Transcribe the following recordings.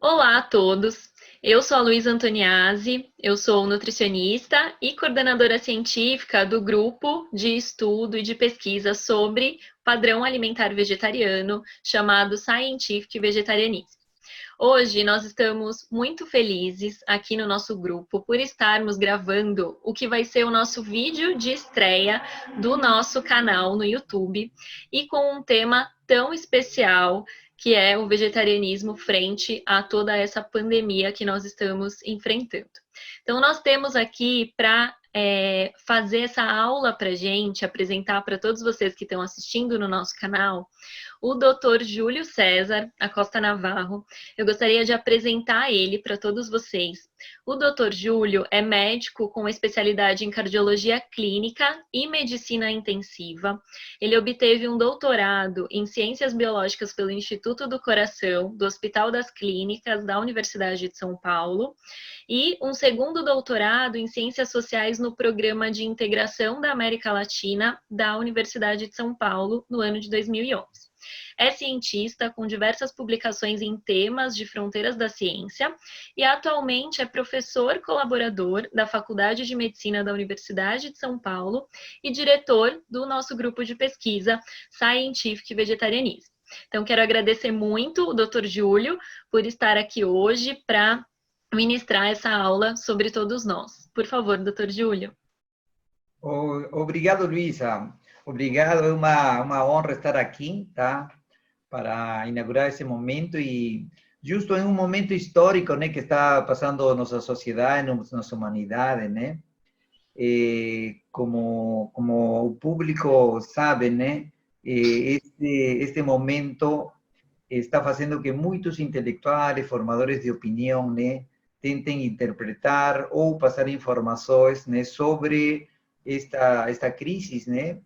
Olá a todos, eu sou a Luísa Antoniazzi, eu sou nutricionista e coordenadora científica do grupo de estudo e de pesquisa sobre padrão alimentar vegetariano, chamado Scientific Vegetarianism. Hoje nós estamos muito felizes aqui no nosso grupo por estarmos gravando o que vai ser o nosso vídeo de estreia do nosso canal no YouTube e com um tema tão especial que é o vegetarianismo frente a toda essa pandemia que nós estamos enfrentando. Então nós temos aqui para fazer essa aula para a gente, apresentar para todos vocês que estão assistindo no nosso canal, o Dr. Júlio César Acosta Navarro. Eu gostaria de apresentar ele para todos vocês. O Dr. Júlio é médico com especialidade em cardiologia clínica e medicina intensiva. Ele obteve um doutorado em ciências biológicas pelo Instituto do Coração, do Hospital das Clínicas da Universidade de São Paulo, e um segundo doutorado em ciências sociais no Programa de Integração da América Latina da Universidade de São Paulo, no ano de 2011. É cientista com diversas publicações em temas de fronteiras da ciência e atualmente é professor colaborador da Faculdade de Medicina da Universidade de São Paulo e diretor do nosso grupo de pesquisa Scientific Vegetarianism. Então, quero agradecer muito o Dr. Júlio por estar aqui hoje para ministrar essa aula sobre todos nós. Por favor, Dr. Júlio. Obrigado, Luísa. Obrigado, é uma honra estar aqui, tá? Para inaugurar esse momento e justo em um momento histórico, né, que está passando nossa sociedade, nossa humanidade, né? Como o público sabe, né? Este momento está fazendo que muitos intelectuais, formadores de opinião, né, tentem interpretar ou passar informações, né, sobre esta crise, né?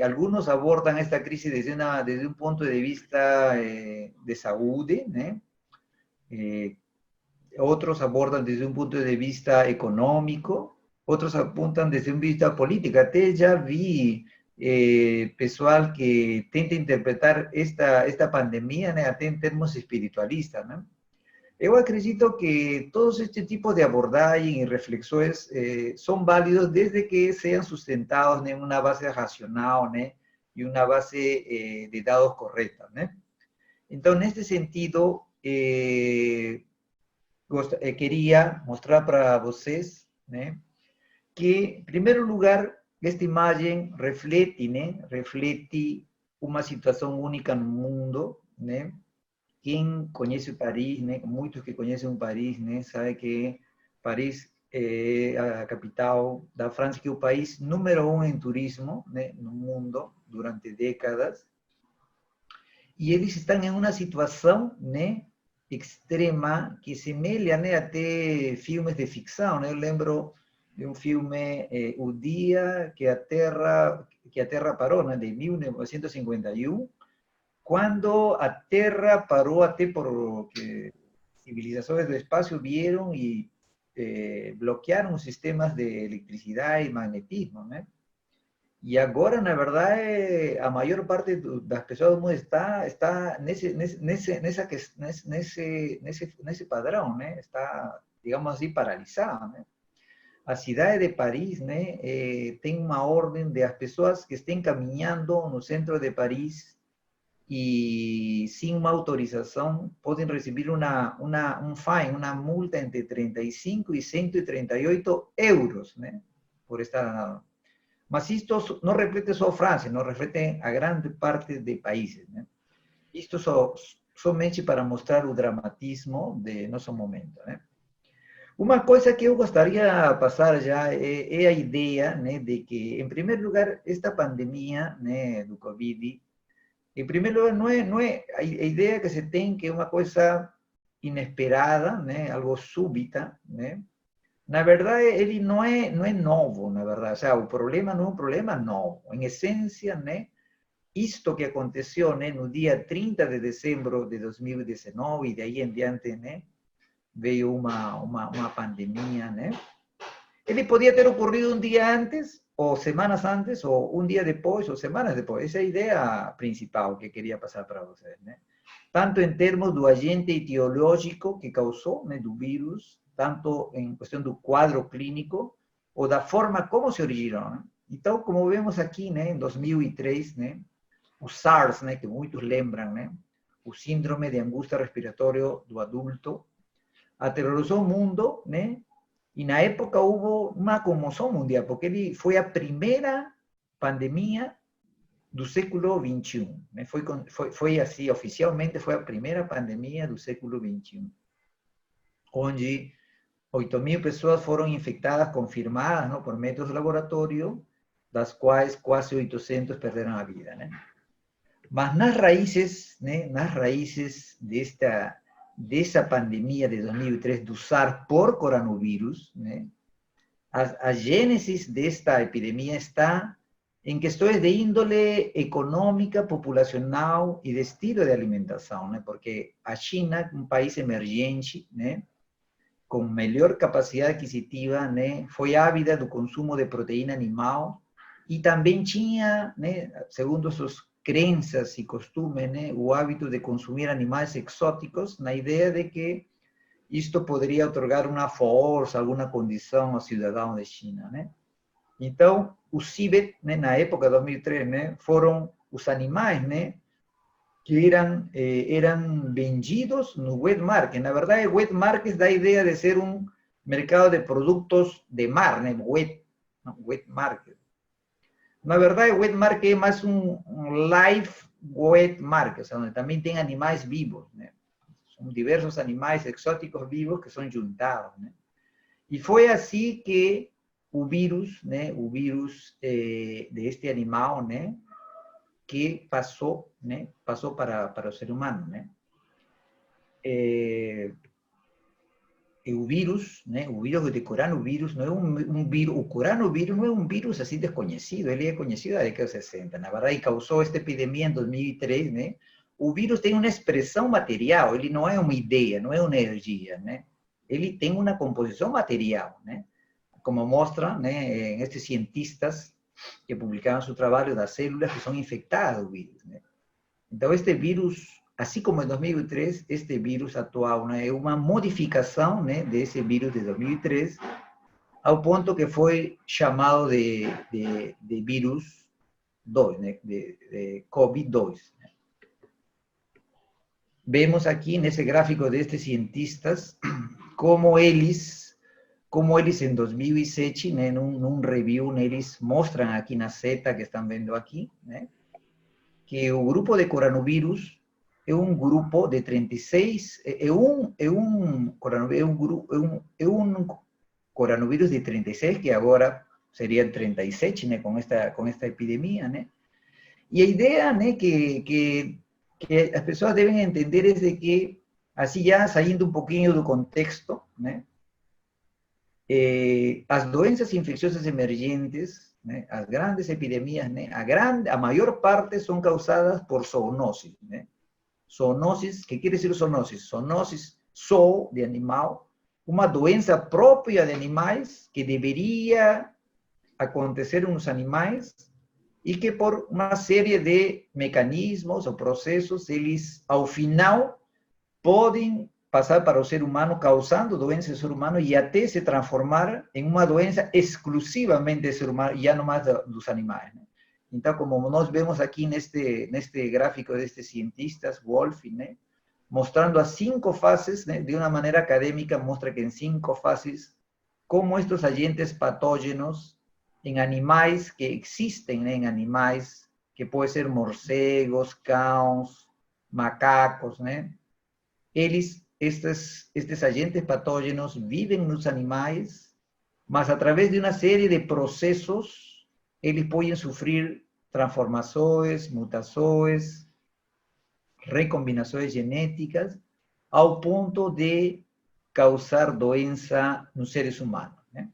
Algunos abordan esta crisis desde un punto de vista de salud, ¿no? Otros abordan desde un punto de vista económico, otros apuntan desde un vista político. Até ya vi pessoal que tenta interpretar esta pandemia, ¿no? Até en términos espiritualistas, ¿no? Eu acredito que todos este tipo de abordaje y reflexiones son válidos desde que sean sustentados en una base racional, ¿no? Y una base de datos correcta, ¿no? Entonces, en este sentido, quería mostrar para vocês, ¿no? Que, en primer lugar, esta imagen reflete, ¿no? Reflete una situación única en el mundo, ¿no? Quem conhece Paris, né? Muitos que conhecem Paris, né? Sabe que Paris é a capital da França, que é o país número 1 em turismo, né? No mundo durante décadas. E eles estão em uma situação, né? Extrema que semelha, né? Até filmes de ficção, né? Eu lembro de um filme, O Dia que a Terra Parou, né? De 1951. Cuando a Terra paró até porque civilizaciones del espacio vieron y bloquearon os sistemas de electricidad y magnetismo, ¿no? E agora, na verdade, a maior parte das pessoas do mundo está nesse padrão, né? Está, digamos assim, paralisada, né? A cidade de Paris, né, tem uma ordem de as pessoas que estén caminhando no centro de Paris y sin una autorización pueden recibir un fine, una multa entre 35 y 138 euros, ¿no? Por estar. Mas esto no refleja solo Francia, no refleja a grandes partes de países, ¿no? Esto somente para mostrar el dramatismo de nuestro momento, ¿no? Una cosa que yo gustaría pasar ya es la idea, ¿no? De que, en primer lugar, esta pandemia, ¿no? Do COVID, en primer lugar, no es a idea que se tem que es una cosa inesperada, ¿no? Algo súbita, ¿no? Na verdade, ele não é novo, na verdade. O sea, o problema não é um problema novo. Em essência, né? Isto que aconteceu, né? No dia 30 de dezembro de 2019 e de aí em diante, né? Veio uma pandemia, né? Ele podia ter ocorrido um dia antes, ou semanas antes, ou um dia depois, ou semanas depois. Essa é a ideia principal que queria passar para vocês, né? tanto em termos do agente etiológico que causou, né, do vírus, tanto em questão do quadro clínico, ou da forma como se originou. Né? Então, como vemos aqui, né, em 2003, né, o SARS, né, que muitos lembram, né, o síndrome de angústia respiratória do adulto, aterrorizou o mundo, né, e na época houve uma comoção mundial, porque ele foi a primeira pandemia do século XXI. Né? Foi assim, oficialmente foi a primeira pandemia do século XXI, onde 8.000 pessoas foram infectadas, confirmadas, não, por métodos de laboratório, das quais quase 800 perderam a vida. Né? Mas nas raízes, né, dessa pandemia de 2003 do SARS por coronavírus, né, a gênesis desta epidemia está em questões de índole econômica, populacional e de estilo de alimentação, né? Porque a China, um país emergente, né, com melhor capacidade aquisitiva, né, foi ávida do consumo de proteína animal e também tinha, né, segundo suas crenças e costumes, né, o hábito de consumir animais exóticos, na ideia de que isto poderia otorgar uma força, alguma condição ao cidadão de China, né? Então, o CIBET, né, na época de 2003, né, foram os animais, né, que eram vendidos no wet market. Na verdade, wet market dá a ideia de ser um mercado de produtos de mar, né, wet market. Na verdade, wet market é mais um live wet market, ou seja, onde também tem animais vivos, né? São diversos animais exóticos vivos que são juntados, né? E foi assim que o vírus, né, deste animal, né, que passou, né, passou para o ser humano, né? O vírus, né, o vírus de coronavírus não é um vírus, o coronavírus não é um vírus assim desconhecido, ele é conhecido da década de 60, na verdade, causou esta epidemia em 2003, né? O vírus tem uma expressão material, ele não é uma ideia, não é uma energia, né? Ele tem uma composição material, né? Como mostra, né, estes cientistas que publicaram seu trabalho das células que são infectadas do vírus, né? Então, este vírus, assim como em 2003, este vírus atual, né, é uma modificação, né, desse vírus de 2003, ao ponto que foi chamado de vírus 2, né, de COVID-2. Né? Vemos aqui nesse gráfico destes cientistas como eles em 2007, né, num review, eles mostram aqui na seta que estão vendo aqui, né, que o grupo de coronavírus é um grupo de 36, é um coronavírus de 36, que agora seria 37, né, com esta epidemia, né? E a ideia, né, que as pessoas devem entender é de que, assim já saindo um pouquinho do contexto, né, as doenças infecciosas emergentes, né, as grandes epidemias, né, a maior parte são causadas por zoonosis. Né? Zoonosis, que quer dizer zoonosis? Zoonosis, zoo de animal, uma doença própria de animais que deveria acontecer nos animais e que por uma série de mecanismos ou processos, eles, ao final, podem passar para o ser humano, causando doença no ser humano e até se transformar em uma doença exclusivamente do ser humano, e já não mais dos animais. Né? Então, como nós vemos aqui neste gráfico destes cientistas, Wolf, né, mostrando as 5 fases, né, de uma maneira acadêmica, mostra que em 5 fases, como estes agentes patógenos em animais que existem, né, em animais que podem ser morcegos, cães, macacos, né, estes agentes patógenos vivem nos animais, mas através de uma série de processos, eles podem sofrer transformações, mutações, recombinações genéticas, ao ponto de causar doença nos seres humanos. Né?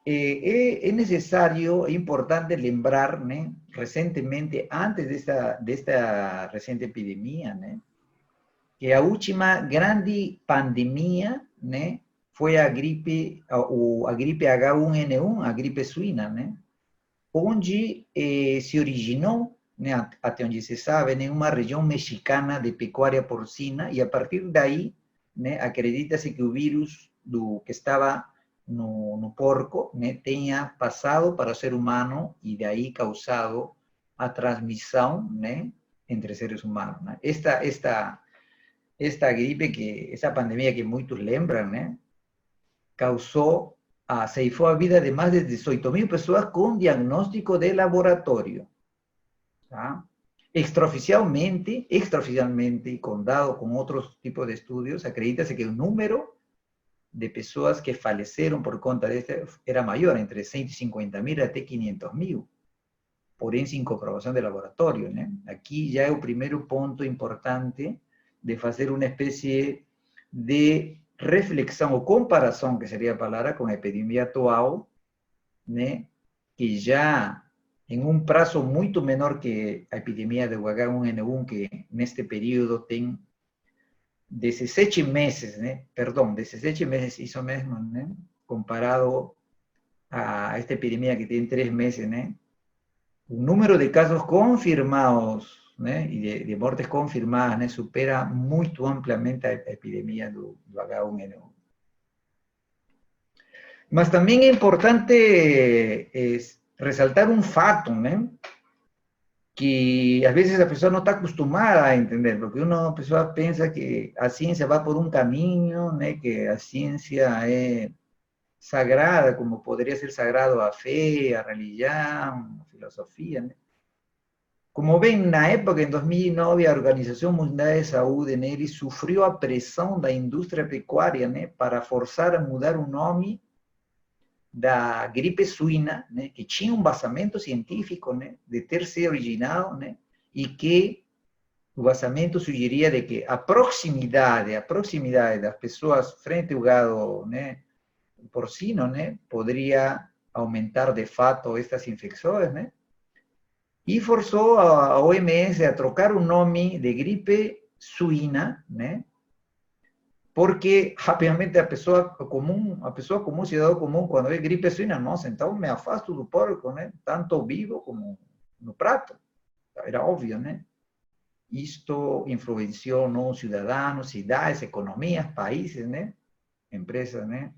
É necessário, é importante lembrar, né, recentemente, antes desta recente epidemia, né, que a última grande pandemia, né, foi a gripe H1N1, a gripe suína, né, onde se originou né, até onde se sabe, em uma região mexicana de pecuária porcina, e a partir daí, né, acredita-se que o vírus que estava no porco, né, tenha passado para o ser humano e daí causado a transmissão, né, entre seres humanos, né? Esta gripe, essa pandemia que muitos lembram, né, causou, ceifou a vida de mais de 18.000 pessoas com diagnóstico de laboratório. ¿Tá? Extraoficialmente, y con dado con otros tipos de estudios, acredita-se que el número de pessoas que faleceram por conta deste era maior, entre 150.000 até 500.000, porém sem comprovação de laboratório, né? Aqui já é o primeiro ponto importante de fazer uma espécie de reflexão ou comparação, que seria a palavra, com a epidemia atual, né? Que já em um prazo muito menor que a epidemia do H1N1, que neste período tem 17 meses, né? Perdão, 17 meses, isso mesmo, né? Comparado a esta epidemia que tem 3 meses, né? O número de casos confirmados, né? E de mortes confirmadas, né? Supera muito amplamente a epidemia do H1N1. Mas também é importante resaltar um fato, né? Que às vezes a pessoa não está acostumada a entender, porque a pessoa pensa que a ciência vai por um caminho, né? Que a ciência é sagrada, como poderia ser sagrado a fé, a religião, a filosofia, né? Como bem, na época, em 2009, a Organização Mundial de Saúde, né, ele sofreu a pressão da indústria pecuária, né, para forçar a mudar o nome da gripe suína, né, que tinha um vazamento científico, né, de ter se originado, né, e que o vazamento sugeria de que a proximidade das pessoas frente ao gado, né, porcino, né, poderia aumentar de fato estas infecções, né, e forçou a OMS a trocar o nome de gripe suína, né, porque rapidamente a pessoa comum, cidadão comum, quando vê gripe suína, nossa, então me afasto do porco, né, tanto vivo como no prato. Era óbvio, né? Isto influenciou nos cidadãos, cidades, economias, países, né, empresas, né,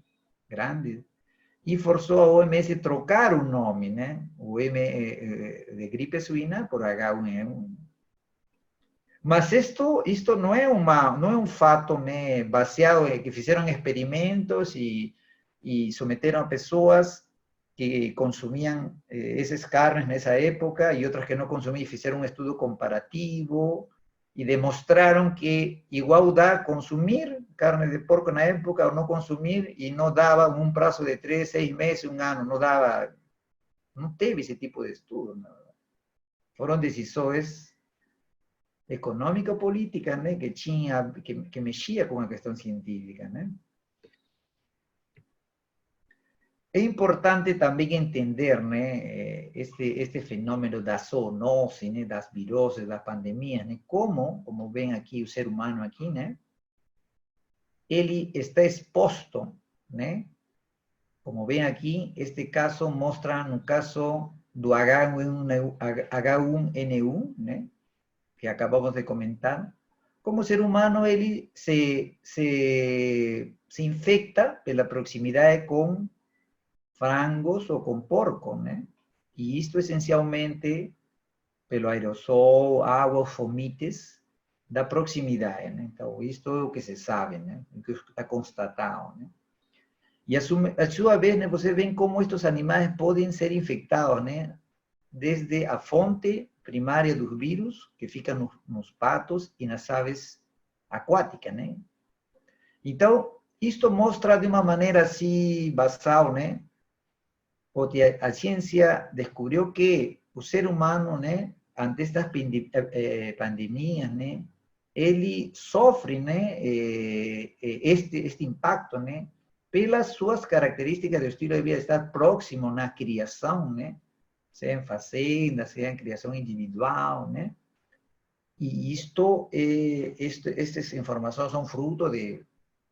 grandes, e forçou a OMS a trocar o nome, né, de gripe suína por H1N1. Mas isto não é um fato, né, baseado em que fizeram experimentos e submeteram a pessoas que consumiam essas carnes nessa época e outras que não consumiam, e fizeram um estudo comparativo e demonstraram que igual dá consumir carne de porco na época ou não consumir, e não dava um prazo de 3, 6 meses, um ano, não teve esse tipo de estudo. Não. Foram decisões econômico-política, né, que mexia com a questão científica, né? É importante também entender, né, este fenômeno da zoonose, né, das viroses, das pandemias, né, como vem aqui o ser humano aqui, né, ele está exposto, né, como vem aqui, este caso mostra, no caso do H1N1, né, que acabamos de comentar, como o ser humano ele se infecta pela proximidade com frangos ou com porco, né? E isto essencialmente pelo aerosol, água, fomites da proximidade, né? Então, isto é o que se sabe, né? O que está constatado, né? E a sua vez, né, você vê como estes animais podem ser infectados, né? Desde a fonte primária dos vírus, que fica nos patos e nas aves aquáticas, né? Então, isto mostra de uma maneira assim, basal, né? Porque a ciência descobriu que o ser humano, né, ante estas pandemias, né, ele sofre, né, este impacto, né, pelas suas características do estilo de vida, estar próximo na criação, né, seja em fazenda, seja em criação individual, né? E estas informações são fruto de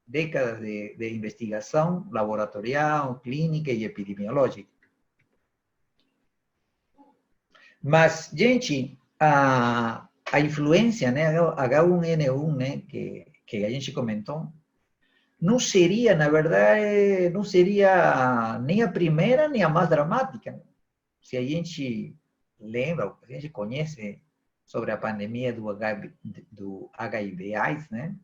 décadas de investigação laboratorial, clínica e epidemiológica. Mas, gente, a influência, né, H1N1, né, que a gente comentou, não seria, na verdade, não seria nem a primeira nem a mais dramática, né? Se a gente lembra, a gente conhece sobre a pandemia do HIV/AIDS, né?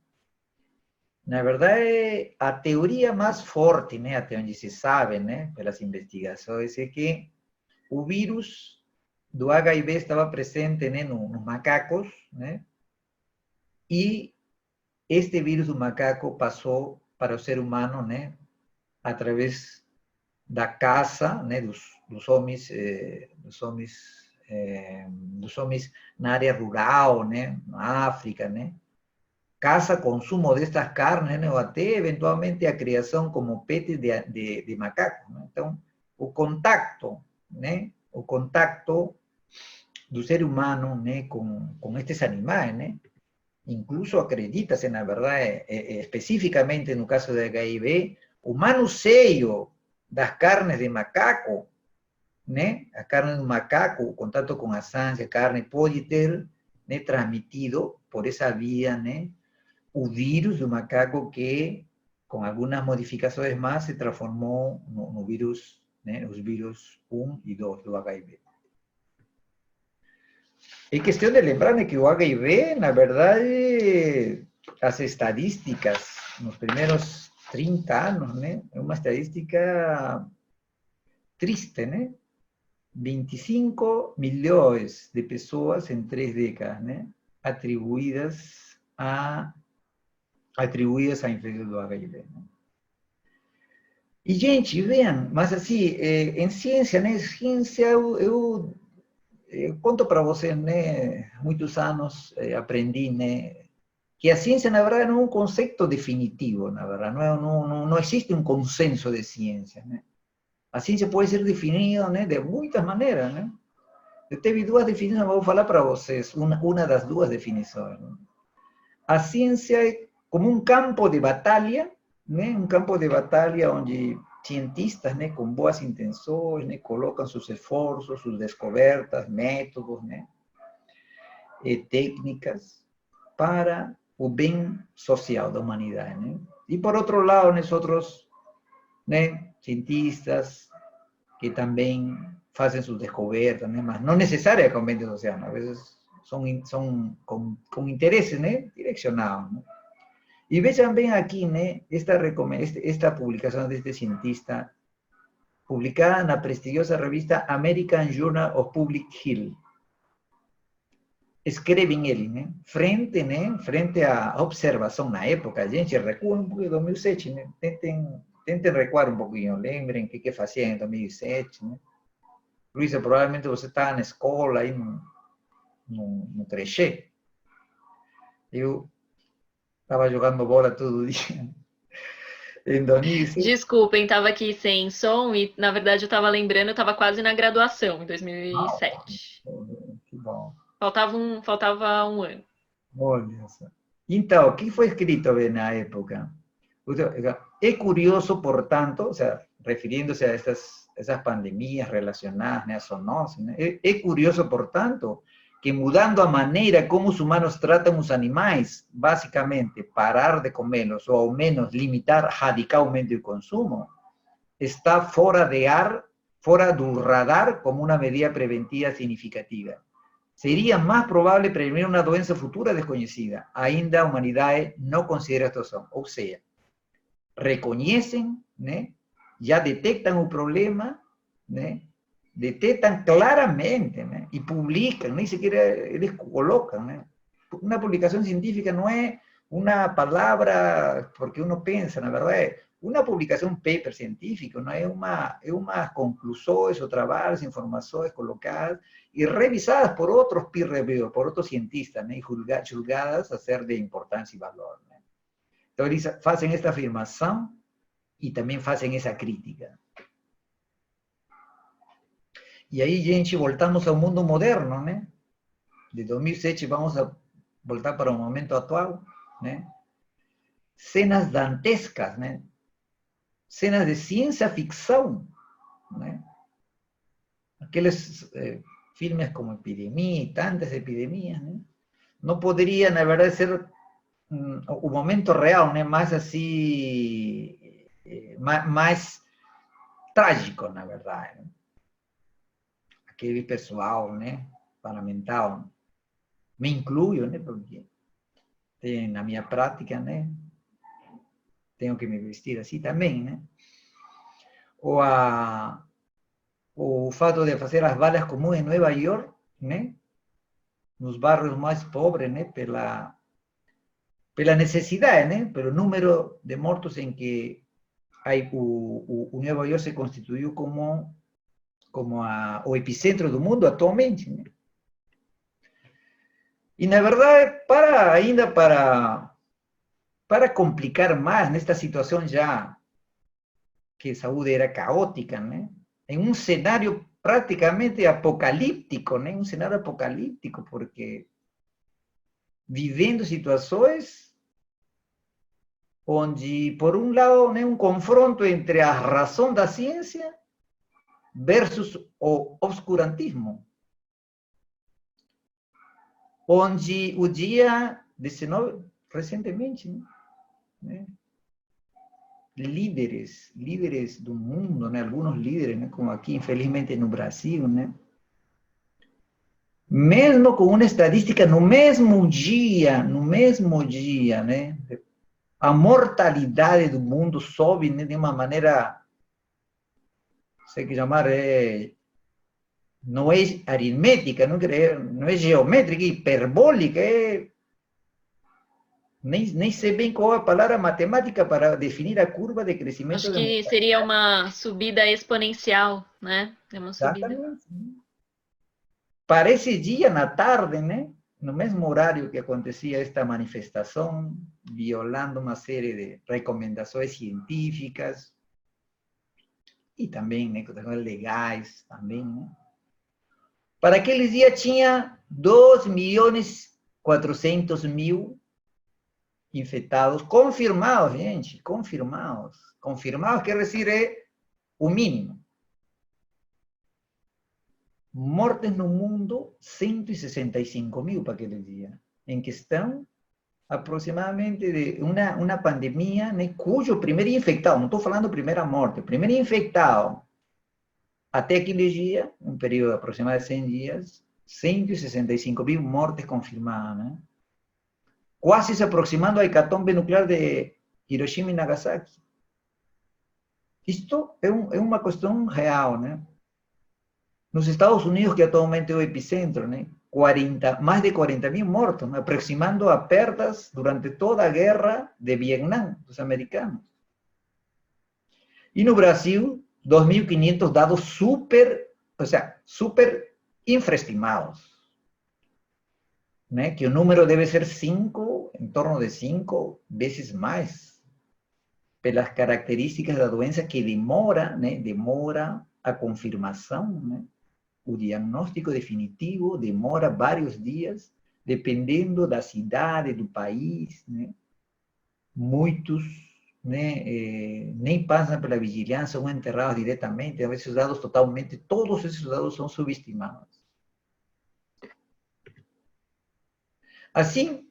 Na verdade, a teoria mais forte, né, até onde se sabe, né, pelas investigações, é que o vírus do HIV estava presente, né, nos macacos, né? E este vírus do macaco passou para o ser humano, né, através da caça, né, dos homens na área rural, né, na África, né, caça, consumo destas carnes, né, ou até eventualmente a criação como pet de macaco, né? Então, o contacto do ser humano, né, com estes animais, né, incluso acredita-se, na verdade, especificamente no caso de HIV, o manuseio das carnes de macaco, né? A carne do macaco, o contato com a sangue, a carne, pode ter, né, transmitido por essa via, né, o vírus do macaco que, com algumas modificações mais, se transformou no vírus, né, os vírus 1 e 2 do HIV. É questão de lembrar, né, que o HIV, na verdade, as estadísticas nos primeiros 30 anos, né, é uma estadística triste, né? 25 milhões de pessoas em 3 décadas, né? Atribuídas à infecção do HIV. Né? E, gente, vejam, mas assim, em ciência, né? Ciência, eu conto para vocês, né? Muitos anos aprendi, né? Que a ciência, na verdade, não é um conceito definitivo, na verdade. Não existe um consenso de ciência, né? A ciência pode ser definida, né, de muitas maneiras, né? Eu tive duas definições, vou falar para vocês, uma das duas definições. Né? A ciência é como um campo de batalha, né? Um campo de batalha onde cientistas, né, com boas intenções, né, colocam seus esforços, suas descobertas, métodos, né, e técnicas para o bem social da humanidade, né? E por outro lado, nós outros, né, cientistas que também fazem suas descobertas, né? Mas não necessariamente com bem social, às vezes são com interesses, né, direcionados. Né? E vejam bem aqui, né, esta publicação deste cientista, publicada na prestigiosa revista American Journal of Public Health. Escrevem ele, né, frente à observação na época, gente, recuam um pouco de 2007, né, tentem recuar um pouquinho, lembrem o que faziam em 2007, né. Luísa, provavelmente você estava na escola, aí no creche. Eu estava jogando bola todo dia. Em 2007. Desculpem, estava aqui sem som e, na verdade, eu estava lembrando, eu estava quase na graduação, em 2007. Que bom. Faltava um ano. Olha só. Então, o que foi escrito na época? É curioso, portanto, o sea, refiriéndose a essas pandemias relacionadas, né, a zoonoses, né? É curioso, portanto, que mudando a maneira como os humanos tratam os animais, basicamente parar de comê-los ou ao menos limitar radicalmente o consumo, está fora do radar como uma medida preventiva significativa. Seria mais provável prevenir uma doença futura desconhecida. Ainda a humanidade não considera esta opção. Ou seja, reconhecem, né? Já detectam o problema, né? Detectam claramente, né? E publicam, nem sequer eles colocam, né? Uma publicação científica não é uma palavra porque uno pensa, na verdade, uma publicação, um paper científico, não é uma conclusões ou trabalhos, informações colocadas e revisadas por outros peer review, por outros cientistas, né? E julgadas a ser de importância e valor, né? Então eles fazem esta afirmação e também fazem essa crítica. E aí, gente, voltamos ao mundo moderno, né? De 2007 vamos a voltar para o momento atual, né? Cenas dantescas, né? Cenas de ciência ficção, né? Aqueles filmes como epidemia y tantas epidemias, ¿no? No podría, la verdad, ser un momento real, ¿no? Más así, más trágico, na verdade. Aquele pessoal, né, parlamentar, me incluyo, né, porque na minha prática, né, tenho que me vestir assim também, né. Ou o fato de fazer as balas comuns em Nova York, né, nos bairros mais pobres, né, pela necessidade, né, pelo número de mortos em que aí o Nova York se constituiu como o epicentro do mundo atualmente, né? E na verdade, para complicar mais nesta situação já que a saúde era caótica, né? Em um cenário praticamente apocalíptico, né? Um cenário apocalíptico, porque vivendo situações onde, por um lado, né, um confronto entre a razão da ciência versus o obscurantismo, onde o dia 19, recentemente, né, líderes do mundo, né, alguns líderes, né, como aqui, infelizmente, no Brasil, né, mesmo com uma estadística no mesmo dia, né, a mortalidade do mundo sobe, né, de uma maneira, sei que chamar, não é aritmética, não é geométrica, é hiperbólica, nem sei bem qual é a palavra matemática para definir a curva de crescimento Acho da que mortalidade. seria uma subida exponencial, né? É uma subida. Exatamente. Para esse dia, na tarde, né? No mesmo horário que acontecia esta manifestação, violando uma série de recomendações científicas e também, né, questões legais também, né? Para aqueles dias tinha 2.400.000 infectados confirmados, gente, confirmados. Confirmados quer dizer é o mínimo. Mortes no mundo, 165.000 para aquele dia. Em questão, aproximadamente de uma pandemia, né, cujo primeiro infectado, não estou falando primeira morte, primeiro infectado, até aquele dia, um período aproximado de 100 dias, 165.000 mortes confirmadas, né? Quase se aproximando à hecatombe nuclear de Hiroshima e Nagasaki. Isto é uma questão real, né? Nos Estados Unidos, que atualmente é o epicentro, né? Mais de 40.000 mortos, né? Aproximando a perdas durante toda a guerra de Vietnã, dos americanos. E no Brasil, 2.500 dados super infraestimados, né? Que o número deve ser em torno de 5 vezes mais, pelas características da doença que demora, né? Demora a confirmação, né? O diagnóstico definitivo demora vários dias, dependendo da cidade, do país, né? Muitos, né, nem passam pela vigilância, são enterrados diretamente, às vezes os dados todos esses dados são subestimados. Assim,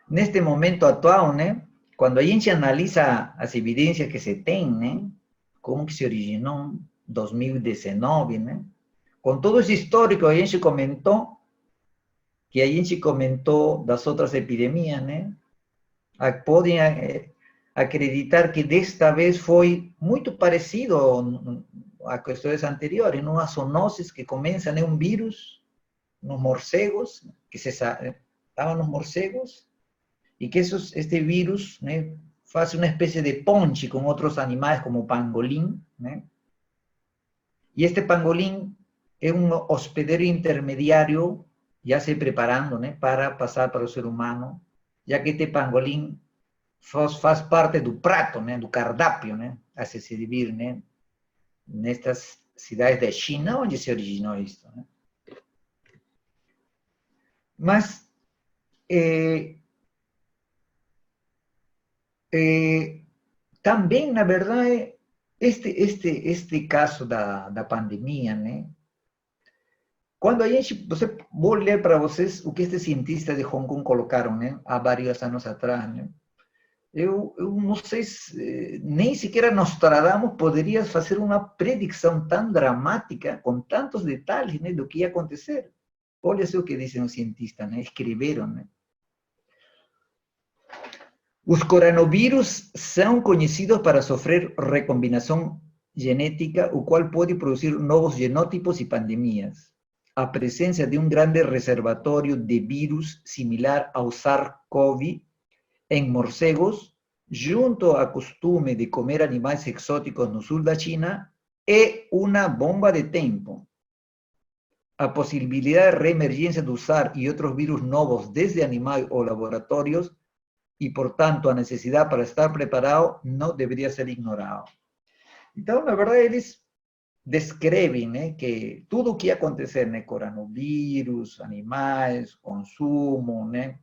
neste momento atual, né, quando a gente analisa as evidências que se tem, né, como que se originou 2019, né, com todo esse histórico a gente comentou, das outras epidemias, né? Podem acreditar que desta vez foi muito parecido a questões anteriores, umas zoonoses que começam, né, um vírus nos morcegos, que estavam nos morcegos, e que este vírus, né, faz uma espécie de ponte com outros animais, como o pangolim, né? E este pangolim é um hospedeiro intermediário, já se preparando, né, para passar para o ser humano, já que este pangolim faz parte do prato, né, do cardápio, né, a se servir, né, nestas cidades da China, onde se originou isto, né? Mas também, na verdade, este caso da pandemia, né, Quando a gente, vou ler para vocês o que estes cientistas de Hong Kong colocaram, né, há vários anos atrás, né? Eu não sei se, nem sequer Nostradamus poderia fazer uma predição tão dramática, com tantos detalhes, né, do que ia acontecer. Olha só o que dizem os cientistas, né? Escreveram, né? Os coronavírus são conhecidos para sofrer recombinação genética, o qual pode produzir novos genótipos e pandemias. A presença de um grande reservatório de vírus similar ao SARS-CoV em morcegos, junto ao costume de comer animais exóticos no sul da China, é uma bomba de tempo. A possibilidade de reemergência do SARS e outros vírus novos desde animais ou laboratórios e, portanto, a necessidade para estar preparado não deveria ser ignorado. Então, na verdade, eles descrevem, né, que tudo o que ia acontecer, né, coronavírus, animais, consumo, né,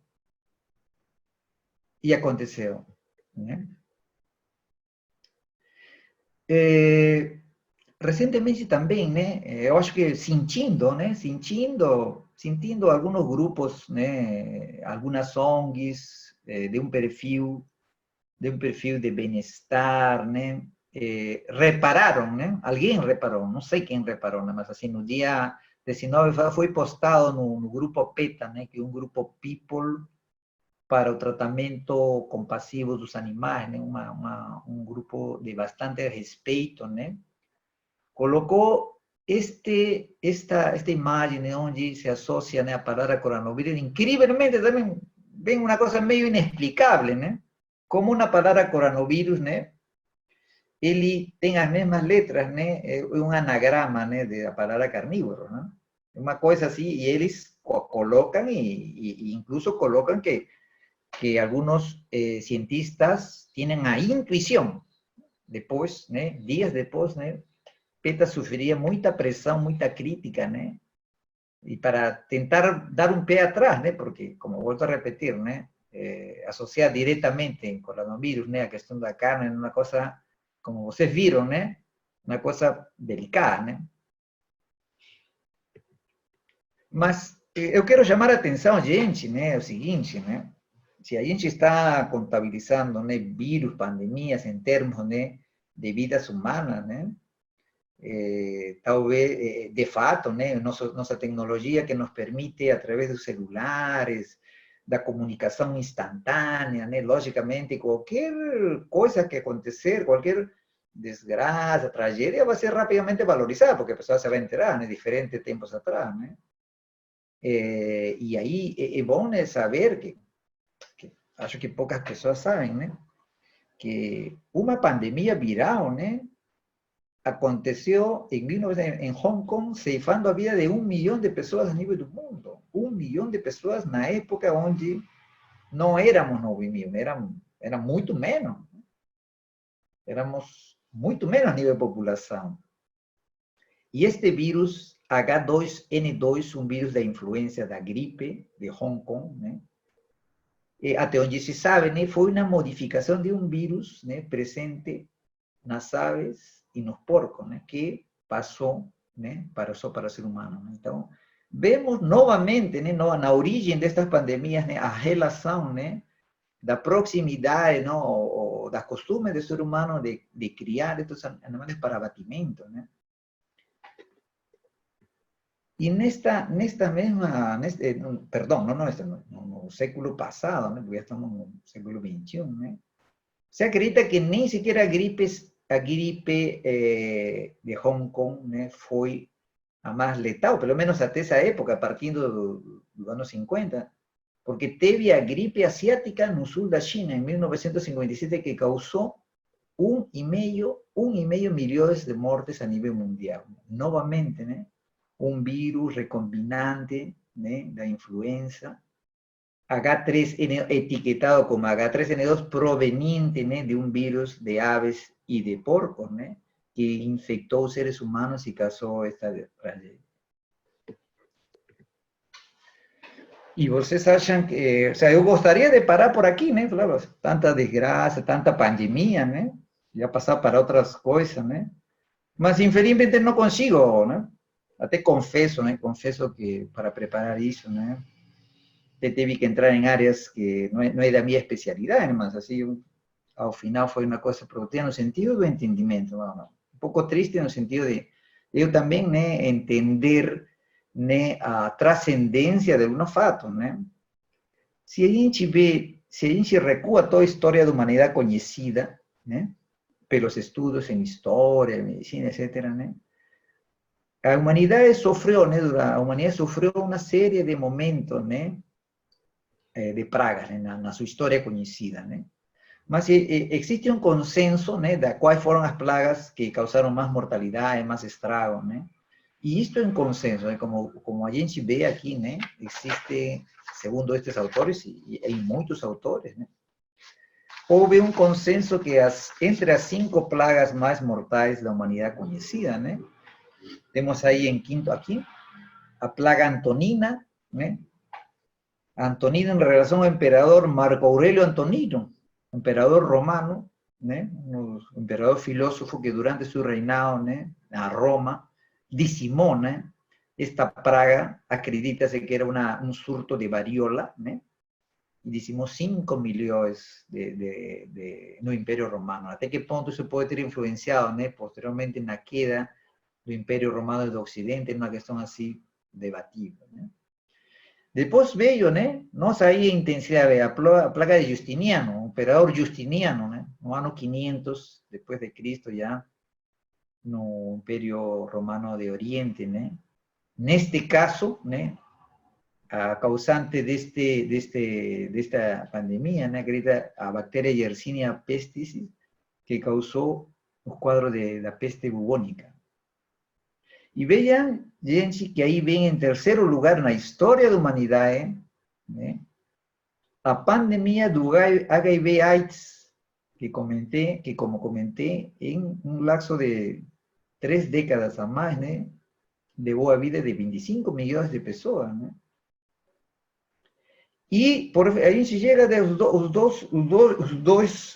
e aconteceu, né? Recentemente também, né, eu acho que sentindo, né, sentindo alguns grupos, né, algumas ONGs de um perfil de bem-estar, né, repararam, né, alguém reparou, não sei quem reparou, mas assim, no dia 19 foi postado no grupo PETA, né, que é um grupo People para o tratamento compassivo dos animais, né, um grupo de bastante respeito, né, colocou esta imagem, né, onde se associa, né, a palavra coronavírus, incrivelmente também vem uma coisa meio inexplicável, né, como uma palavra coronavírus, né, ele tem as mesmas letras, né, é um anagrama, né, da palavra carnívoro, né, uma coisa assim, e eles colocam, e incluso colocam que algunos cientistas tienen a intuición. Después, né, días después, né, PETA sofreria muita pressão, muita crítica, né? E para tentar dar um pé atrás, né? Porque, como volto a repetir, né? Associar diretamente com o coronavírus, né? A questão da carne é uma coisa, como vocês viram, né? Uma coisa delicada, né? Mas eu quero chamar a atenção, gente, né? É o seguinte, né? Se a gente está contabilizando, né, vírus, pandemias em termos, né, de vidas humanas, né, talvez, de fato, né, nossa tecnologia que nos permite, através dos celulares, da comunicação instantânea, né, logicamente, qualquer coisa que acontecer, qualquer desgraça, tragédia, vai ser rapidamente valorizada, porque a pessoa se vai enterar, né, diferentes tempos atrás, né. E aí é bom, né, saber que acho que poucas pessoas sabem, né? Que uma pandemia viral, né? Aconteceu em 1900 em Hong Kong, ceifando a vida de 1 milhão de pessoas a nível do mundo. 1 milhão de pessoas na época onde não éramos 9 mil, era muito menos. Éramos muito menos a nível de população. E este vírus, H2N2, um vírus da influenza da gripe de Hong Kong, né? Até onde se sabe, né, foi uma modificação de um vírus, né, presente nas aves e nos porcos, né, que passou, né, só para o ser humano. Né? Então, vemos novamente, né, na origem destas pandemias, né, a relação, né, da proximidade, não, ou das costumes do ser humano de criar estes animais para abatimento, né? E nesta mesma, perdão, no século passado, né, porque já estamos no século XXI, né, se acredita que nem sequer a gripe de Hong Kong, né, foi a mais letal, pelo menos até essa época, partindo dos anos 50, porque teve a gripe asiática no sul da China, em 1957, que causou 1,5 milhões de mortes a nível mundial. Novamente, né? Um vírus recombinante, né, da influenza, H3N, etiquetado como H3N2, proveniente, né, de um vírus de aves e de porcos, né, que infectou seres humanos e causou esta tragédia. E vocês acham que, ou seja, eu gostaria de parar por aqui, né, claro, tanta desgraça, tanta pandemia, né, já passar para outras coisas, né, mas infelizmente não consigo, né, Até confesso, né? Confesso que para preparar isso, né? Tive que entrar em áreas que não é da minha especialidade, mas assim, ao final foi uma coisa produtiva no sentido do entendimento, não. Um pouco triste no sentido de eu também, né, entender, né, a transcendência de alguns fatos, né? Se a gente vê, se a gente recua toda a história da humanidade conhecida, né, pelos estudos em história, medicina, etc., né, a humanidade sofreu, né, a humanidade sofreu uma série de momentos, né, de pragas, né, na sua história conhecida, né? Mas existe um consenso, né, de quais foram as plagas que causaram mais mortalidade, mais estrago, né? E isto é um consenso, né? Como a gente vê aqui, né? Existe, segundo estes autores, e em muitos autores, né? Houve um consenso que entre as 5 plagas mais mortais da humanidade conhecida, né? Temos aí em quinto aqui, a plaga Antonina, né? Antonino en relación al emperador Marco Aurelio Antonino, emperador romano, ¿né? Un emperador filósofo que durante su reinado, ¿né? A Roma, dicimó, ¿né? Esta praga, acredita-se que era un surto de variola, ¿né? Y dicimó 5 millones no Imperio Romano. ¿Hasta qué punto eso puede ter influenciado, ¿né? Posteriormente en la queda del Imperio Romano de Occidente, en una cuestión así debatible, ¿né? Depois veio, né? Nossa aí a intensidade, a plaga de Justiniano, o imperador Justiniano, né? No ano 500 depois de Cristo, já no Império Romano de Oriente, né? Neste caso, né? A causante desta pandemia, né? A bactéria Yersinia pestis, que causou os quadros da peste bubônica. E vejam, gente, que aí vem em terceiro lugar na história da humanidade, né? A pandemia do HIV/AIDS, que como comentei, em um lapso de 3 décadas a mais, né? Levou a vida de 25 milhões de pessoas, né? E a gente chega os dois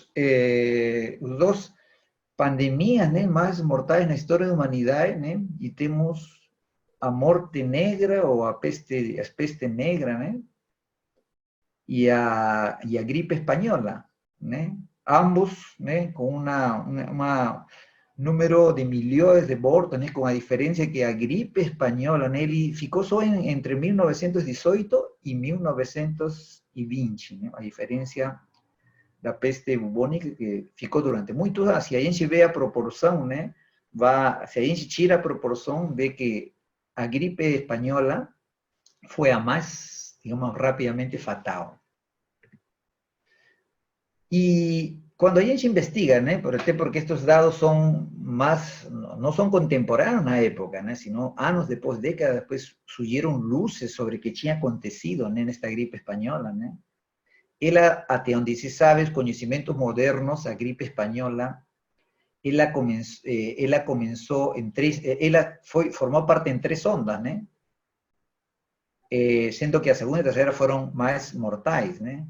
pandemias, né, mais mortais na história da humanidade, né? E temos a morte negra ou a peste negra, né? E a gripe espanhola, né? Ambos, né, com um número de milhões de mortos, né, com a diferença que a gripe espanhola, né, ele ficou só entre 1918 e 1920, né? A diferença da peste bubônica que ficou durante muitos anos. Se a gente vê a proporção, né, se a gente tira a proporção, vê que a gripe espanhola foi a mais, digamos, rapidamente fatal. Y cuando a gente investiga, né, até porque estos dados son más, no son contemporáneos na época, né, sino anos depois, décadas depois, surgiram luzes sobre o que tinha acontecido, né, nesta gripe espanhola, né. Ela, até onde se sabe, os conhecimentos modernos, a gripe espanhola, ela comenzó en tres, formó parte en 3 ondas, né, sendo que a segunda e a terceira foram mais mortais, né.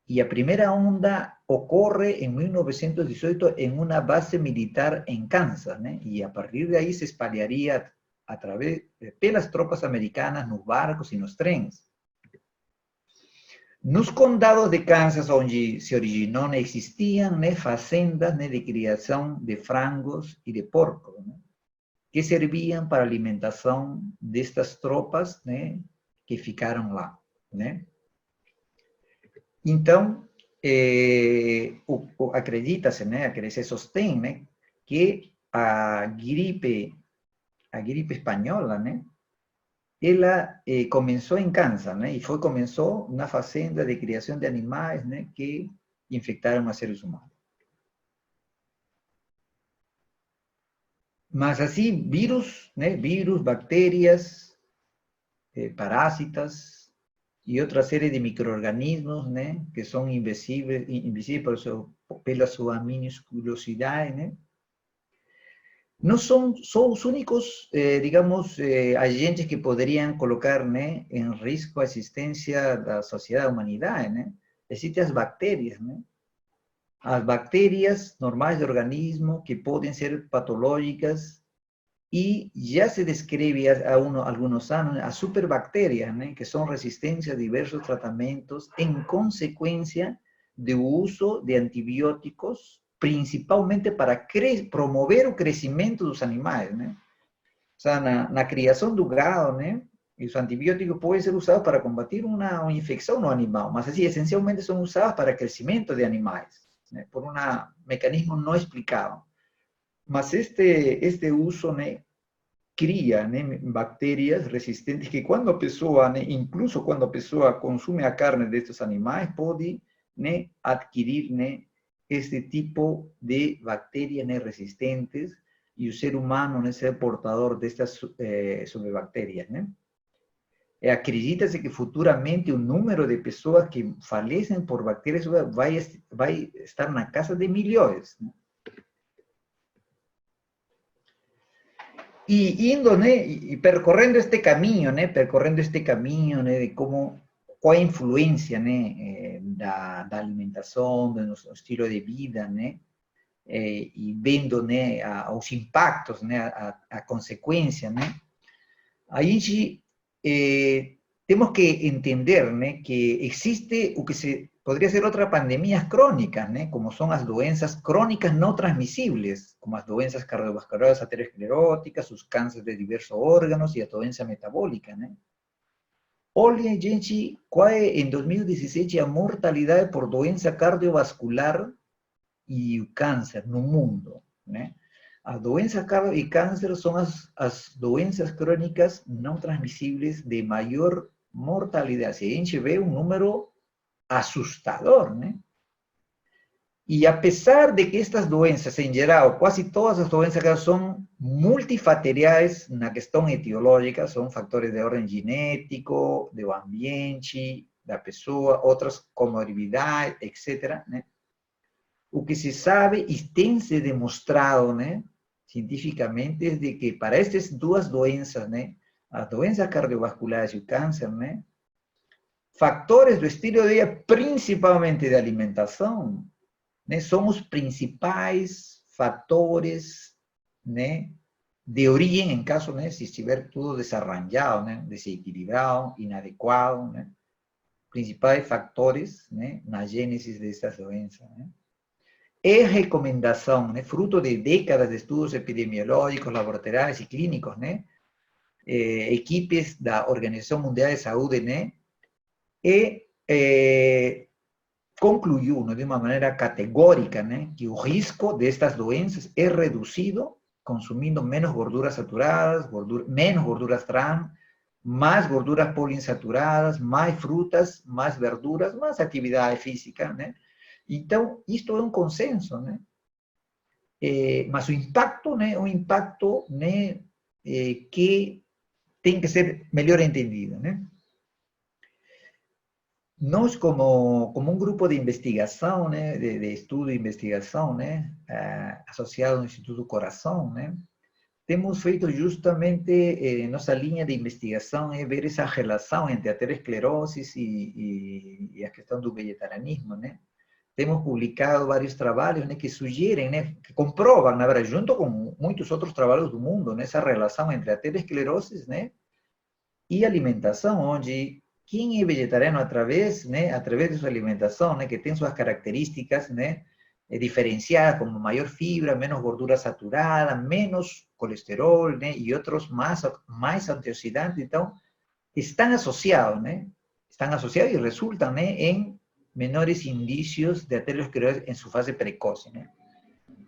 Y a primera onda ocurre en 1918 en una base militar en Kansas, ¿no? Y a partir de ahí se espalharía a través de las tropas americanas, los barcos y los trenes. Nos condados de Kansas, donde se originó, ¿no? Existían, ¿no? Fazendas, ¿no? De criación de frangos y de porcos, ¿no? Que servían para alimentación de estas tropas, ¿no? Que ficaron lá, ¿no? Então, acredita-se, né, que se sostém, né, que a gripe espanhola, né, ela começou em Kansas, né, e começou na fazenda de criação de animais, né, que infectaram a seres humanos. Mas assim, vírus, bactérias, parásitas, y otra serie de microorganismos, ¿no? Que son invisibles pela sua minusculosidade, né? No son los únicos, digamos, agentes que podrían colocar, ¿no? En riesgo a existencia de la sociedad de humanidad, ¿no? Existen las bacterias, ¿no? Las bacterias normales de organismo que pueden ser patológicas y ya se describe algunos años a superbacterias, ¿no? Que son resistentes a diversos tratamientos en consecuencia de uso de antibióticos, principalmente para promover el crecimiento de los animales, ¿no? O sea, na criação do gado, né? E os antibióticos podem ser usados para combater uma infecção no animal, mas assim, essencialmente são usados para crescimento de animais, né? Por um mecanismo não explicado. Mas este uso, né, cria, né, bactérias resistentes que quando a pessoa, né, incluso quando a pessoa consome a carne destes animais, pode, né, adquirir, né, este tipo de bactérias, né, resistentes, y el ser humano es el portador de estas superbacterias, ¿no? Acredita-se que futuramente o número de pessoas que falecem por bactérias vai estar na casa de milhões, né? E indo, né, e percorrendo este caminho, né, de como, qual a influência, né, da alimentação, do nosso estilo de vida, né, e vendo, né, os impactos, né, a consequência, né, a gente temos que entender, né, que existe o que se podría ser otras pandemias crónicas, ¿no? Como son las doenças crónicas no transmisibles, como las doenças cardiovasculares ateroscleróticas, sus cánceres de diversos órganos y la doença metabólica, ¿no? Olha, gente, qual é, em 2017, a mortalidade por doença cardiovascular e o câncer no mundo, né? A doença e câncer são as doenças crônicas não transmissíveis de maior mortalidade. A gente vê um número assustador, né? E apesar de que estas doenças, em geral, quase todas as doenças são multifatoriais na questão etiológica, são fatores de ordem genético, do ambiente, da pessoa, outras comorbidades, etc., né? O que se sabe e tem se demonstrado, né, cientificamente, é de que para estas duas doenças, né, as doenças cardiovasculares e o câncer, né, fatores do estilo de vida, principalmente de alimentação, né, são os principais fatores, né, de origem, em caso, né, se estiver tudo desarranjado, né, desequilibrado, inadequado, né, principais fatores, né, na gênese dessas doenças, né. É recomendação, né, fruto de décadas de estudos epidemiológicos, laboratoriais e clínicos, né, equipes da Organização Mundial de Saúde, né, concluiu, né, de uma maneira categórica, né, que o risco destas doenças é reduzido consumindo menos gorduras saturadas, menos gorduras trans, mais gorduras poliinsaturadas, mais frutas, mais verduras, mais atividade física, né? Então, isto é um consenso, né? Mas o impacto, né, que tem que ser melhor entendido, né? Nós, como um grupo de investigação, né, de estudo e investigação, né, associado ao Instituto Coração, né, temos feito justamente, nossa linha de investigação é ver essa relação entre a aterosclerose e a questão do vegetarianismo, né? Temos publicado vários trabalhos, né, que sugerem, né, que comprovam, na verdade, junto com muitos outros trabalhos do mundo, né, essa relação entre a aterosclerose, né, e alimentação, onde quem é vegetariano através, né, através de sua alimentação, né, que tem suas características, né, diferenciadas, como maior fibra, menos gordura saturada, menos colesterol, né, e outros mais antioxidantes, então, estão associados, né, e resultam, né, em menores indícios de aterosclerose em sua fase precoce, né?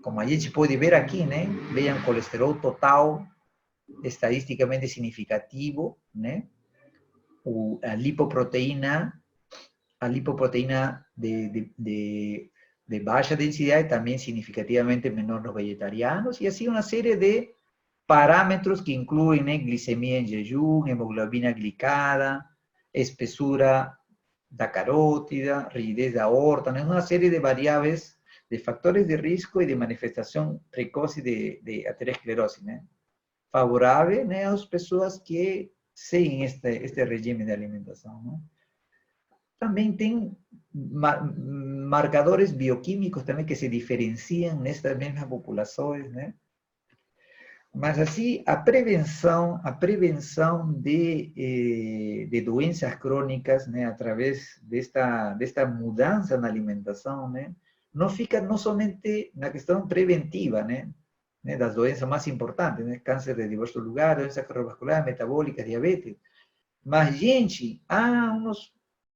Como a gente pode ver aqui, né? Vejam, colesterol total estadisticamente significativo, né? A lipoproteína de baixa densidade também significativamente menor nos vegetarianos, e assim uma série de parâmetros que incluem, né, glicemia em jejum, hemoglobina glicada, espessura da carótida, rigidez da aorta, né? Uma série de variáveis, de fatores de risco e de manifestação precoce de aterosclerose, né? Favorável, né, às pessoas que seguem este regime de alimentação, né? Também tem marcadores bioquímicos também que se diferenciam nestas mesmas populações, né? Mas assim, a prevenção de doenças crônicas, né, através desta mudança na alimentação, né, não fica não somente na questão preventiva, né, das doenças mais importantes, né, câncer de diversos lugares, doenças cardiovasculares, metabólicas, diabetes, mas, gente, há uns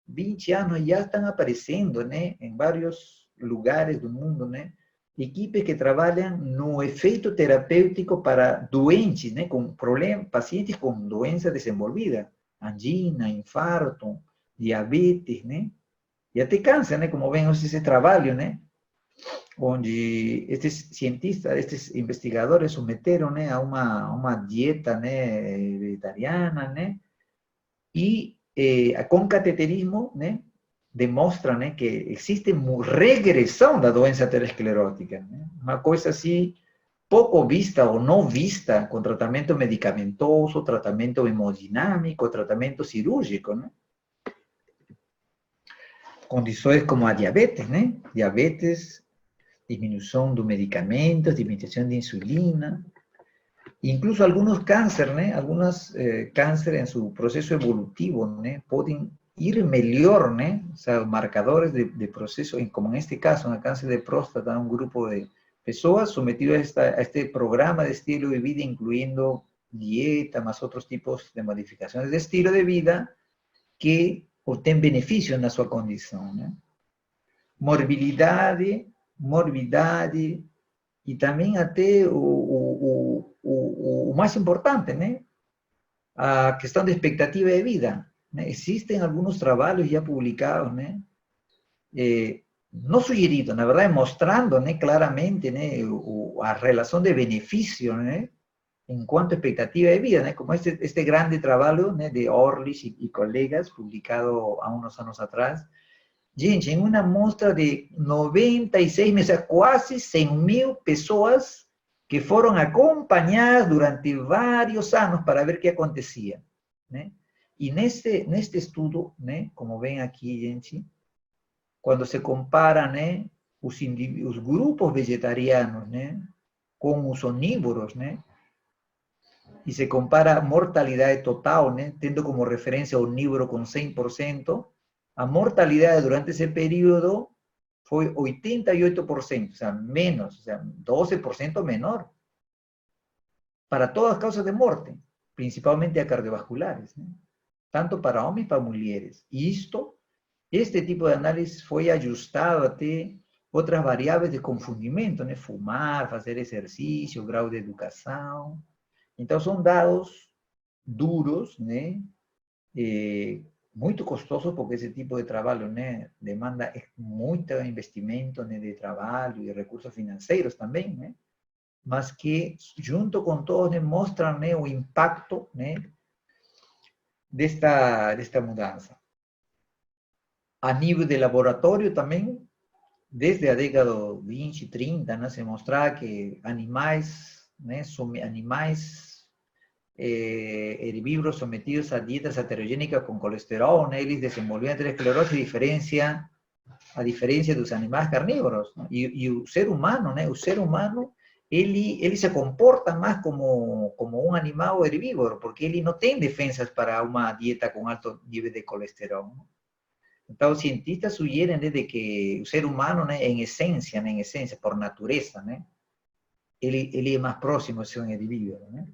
20 anos já estão aparecendo, né, em vários lugares do mundo, né, equipes que trabalham no efeito terapêutico para doentes, né, com problemas, pacientes com doença desenvolvida, angina, infarto, diabetes, né, e até câncer, né, como vemos esse trabalho, né, onde estes cientistas, estes investigadores submeteram, né, a uma dieta, né, vegetariana, né, e com cateterismo, né, demonstra, né, que existe regressão da doença aterosclerótica, né? Uma coisa assim pouco vista ou não vista com tratamento medicamentoso, tratamento hemodinâmico, tratamento cirúrgico, né? Condições como a diabetes, né? Diabetes, diminuição do medicamento, diminuição de insulina, incluso algunos cáncer, ¿no? Algunos cáncer en su proceso evolutivo, ¿no? Pueden ir mejor, ¿no? O sea, marcadores de proceso, como en este caso, en el cáncer de próstata, un grupo de personas sometidas a este programa de estilo de vida, incluyendo dieta, más otros tipos de modificaciones de estilo de vida, que obtienen beneficio en su condición, ¿no? Morbidade, e também até o mais importante, né? A questão da expectativa de vida, né? Existem alguns trabalhos já publicados, né? Não sugeridos, na verdade, mostrando, né, claramente, né, a relação de benefício, né? En cuanto a expectativa de vida, ¿no? Como este grande trabajo, ¿no? De Orlich y colegas, publicado a unos años atrás. Gente, en una muestra de 96 meses, casi 100.000 personas que fueron acompañadas durante varios años para ver qué acontecía, ¿no? Y en este estudio, ¿no? Como ven aquí, gente, cuando se comparan, ¿no? Los grupos vegetarianos, ¿no? Con los omnívoros, ¿no? Y se compara mortalidad total, ¿no? Teniendo como referencia omnívoro con 100%, a mortalidad durante ese periodo fue 88%, o sea, menos, o sea, 12% menor, para todas las causas de muerte, principalmente a cardiovasculares, ¿no? Tanto para hombres como para mujeres. Y este tipo de análisis fue ajustado a otras variables de confundimiento, ¿no? Fumar, hacer ejercicio, grado de educación. Entonces son dados duros, né? Muito costosos, porque esse tipo de trabalho, né, demanda muito investimento, né, de trabalho e recursos financeiros também, né? Mas que, junto com todos, né, mostram, né, o impacto, né, desta mudança. A nível de laboratório também, desde a década de 20, 30, né, se mostrava que animais, né, herbívoros sometidos a dietas aterogénicas con colesterol, eles desenvolvían aterosclerosis a diferencia de los animales carnívoros, ¿no? Y el ser humano, ¿no? El ser humano, él se comporta más como un animal herbívoro, porque él no tiene defensas para una dieta con alto nivel de colesterol, ¿no? Entonces, cientistas sugieren, ¿no? De que el ser humano, ¿no? En esencia, por naturaleza, ¿no? Él es más próximo a ser un herbívoro, ¿no?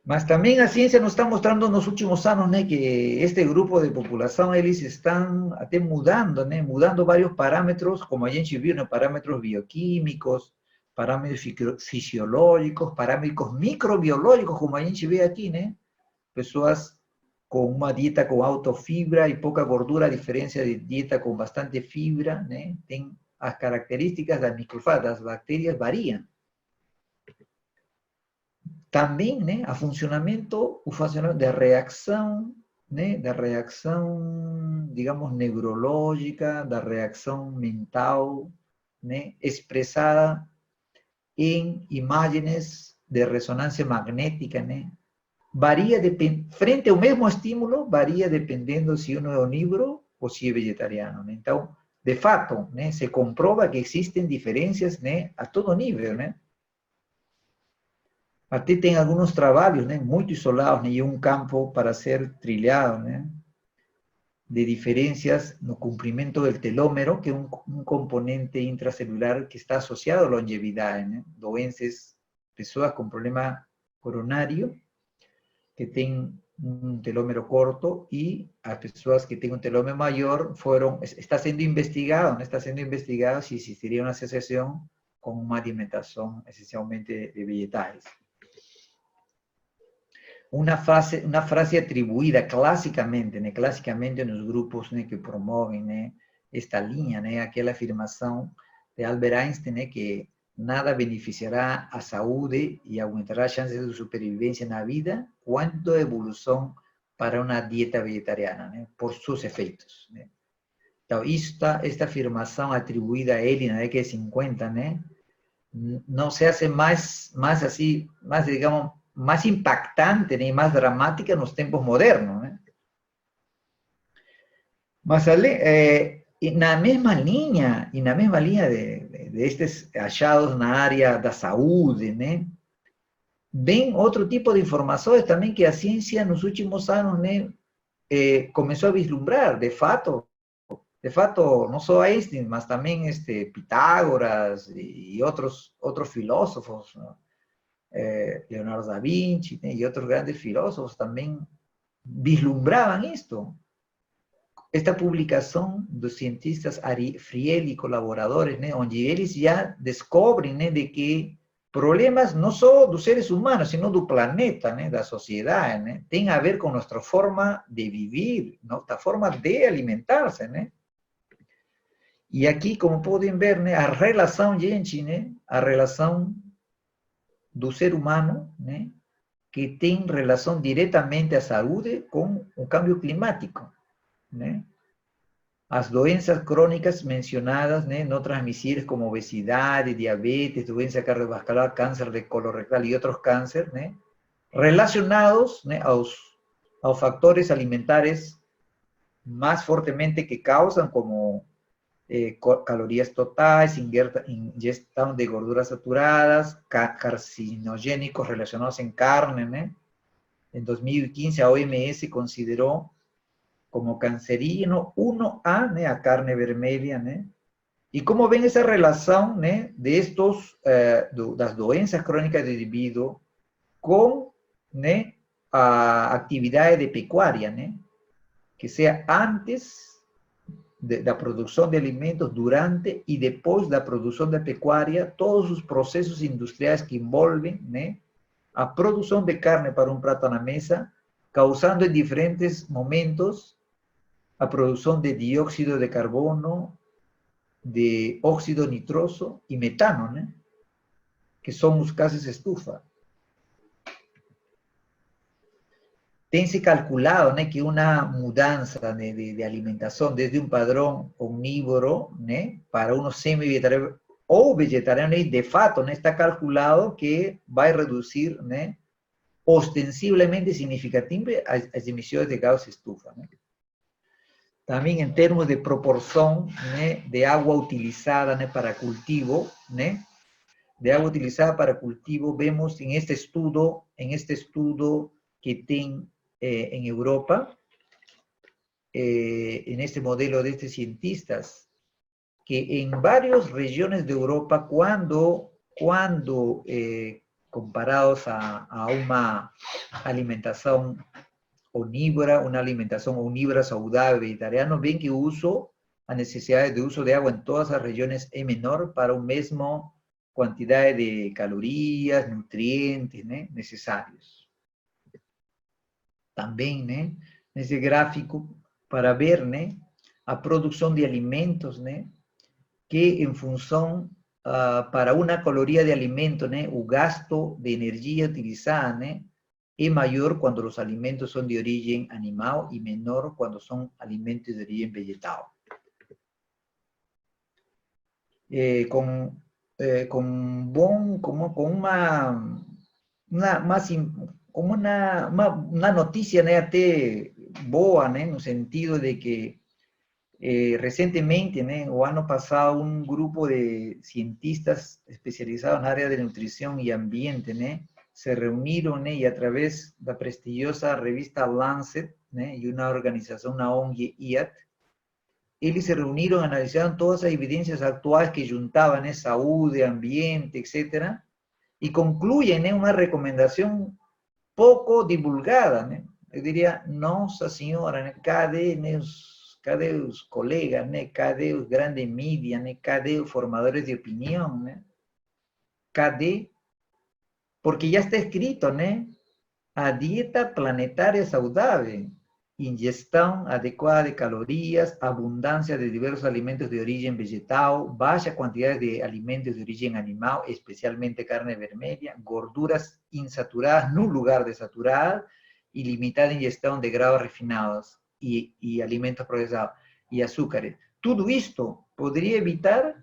Mas también la ciencia nos está mostrando en los últimos años, ¿no? Que este grupo de población, ellos están mudando, ¿no? Mudando varios parámetros, como a gente viu, ¿no? Parámetros bioquímicos, parámetros fisiológicos, parámetros microbiológicos, como a gente ve aquí, ¿no? Personas con una dieta con alta fibra y poca gordura, a diferencia de dieta con bastante fibra, ¿no? Tienen las características de las microfagas, las bacterias varían. Também, né, o funcionamento da reação, né, digamos, neurológica, da reação mental, né, expressada em imagens de ressonância magnética, né, varia frente ao mesmo estímulo, varia dependendo se uno é onívoro ou se é vegetariano, né? Então, de fato, né, se comprova que existem diferenças, né, a todo nível, né? Até tem algunos trabalhos, né, muito isolados, né, e um campo para ser trilhado, né, de diferencias no cumplimiento del telómero, que es un componente intracelular que está asociado a longevidad, ¿no? Doenças, personas con problema coronario que tienen un telómero corto y a personas que tienen un telómero mayor está siendo investigado, ¿no? Está siendo investigado si existiría una asociación con una alimentación esencialmente de vegetales. Una frase atribuida clássicamente nos grupos, né, que promovem, né, esta linha, né, aquela afirmação de Albert Einstein, né, que nada beneficiará a saúde e aumentará as chances de sobrevivência na vida quanto a evolução para uma dieta vegetariana, né, por seus efeitos. Né. Então, esta afirmação atribuída a ele na década de 50, né, não se hace mais assim, mais, digamos, más impactante ni más dramática en los tiempos modernos. ¿Eh? Mas na mesma linha, e na mesma linha de estes achados na área da saúde, né? Vem outro tipo de informações também que a ciência nos últimos anos, né, começou a vislumbrar, de fato, não só Einstein, mas também Pitágoras e outros filósofos, né? Leonardo da Vinci, ¿no? Y otros grandes filósofos también vislumbraban esto. Esta publicación de cientistas Ari Friel y colaboradores, ¿no? Donde ellos ya descubren, ¿no? De que problemas no solo dos seres humanos, sino del planeta, ¿no? De la sociedad, ¿no? Tienen a ver con nuestra forma de vivir, nuestra forma de alimentarse, ¿no? Y aquí, como pueden ver, ¿no? A relación, gente, ¿no? A relación do ser humano, né, que tem relação diretamente à saúde com o câmbio climático. Né? As doenças crônicas mencionadas, né, não transmissíveis como obesidade, diabetes, doença cardiovascular, câncer de colorectal e outros cânceres, né, relacionados, né, aos factores alimentares mais fortemente que causam, como calorías totales, ingestión de gorduras saturadas, carcinogénicos relacionados en carne, ¿no? En 2015 a OMS consideró como cancerígeno 1A, ¿no? A carne vermelha, ¿no? Y cómo ven esa relación, ¿no? De estos, las doenças crónicas del individuo con, ¿no? Actividades de pecuaria, ¿no? Que sea antes de la producción de alimentos, durante y después de la producción de pecuaria, todos los procesos industriales que envolven, ¿no? A producción de carne para un plato a la mesa, causando en diferentes momentos a producción de dióxido de carbono, de óxido nitroso y metano, ¿no? Que son los gases estufa. Tense calculado, ¿no? Que una mudanza de alimentación desde un padrón omnívoro, ¿no? Para unos semi-vegetarianos o vegetarianos, de fato, ¿no? Está calculado que va a reducir, ¿no? Ostensiblemente significativamente las emisiones de gases estufa, ¿no? También en términos de proporción, ¿no? De agua utilizada, ¿no? Para cultivo, ¿no? De agua utilizada para cultivo, vemos en este estudio que tiene en Europa, en este modelo de estos cientistas, que en varias regiones de Europa, cuando comparados a una alimentación omnívora, saludable, vegetariana, ven que la necesidad de uso de agua en todas las regiones es menor para un mismo cantidad de calorías, nutrientes, ¿no? Necesarios. También, ¿no? En ese gráfico, para ver, ¿no? A producción de alimentos, ¿no? Que en función, para una caloría de alimento, ¿no? El gasto de energía utilizada, ¿no? Es mayor cuando los alimentos son de origen animal y menor cuando son alimentos de origen vegetal. Uma notícia, né, até boa, né, no sentido de que recentemente, né, o ano passado, grupo de cientistas especializados na área de nutrição e ambiente, né, se reuniram, né, e através da prestigiosa revista Lancet, né, e uma organização, uma ONG, IAT, eles se reuniram, analisaram todas as evidências atuais que juntavam, né, saúde, ambiente, etc., e concluem, né, uma recomendação pouco divulgada, né? Eu diria, nossa senhora, né? Cadê os colegas, né? Cadê os grandes mídias, né? Cadê os formadores de opinião, né? Cadê? Porque já está escrito, né? A dieta planetária saudável, ingestão adequada de calorias, abundância de diversos alimentos de origem vegetal, baixa quantidade de alimentos de origem animal, especialmente carne vermelha, gorduras insaturadas no lugar de saturadas, e limitada ingestão de graus refinados e alimentos processados e açúcares. Tudo isto poderia evitar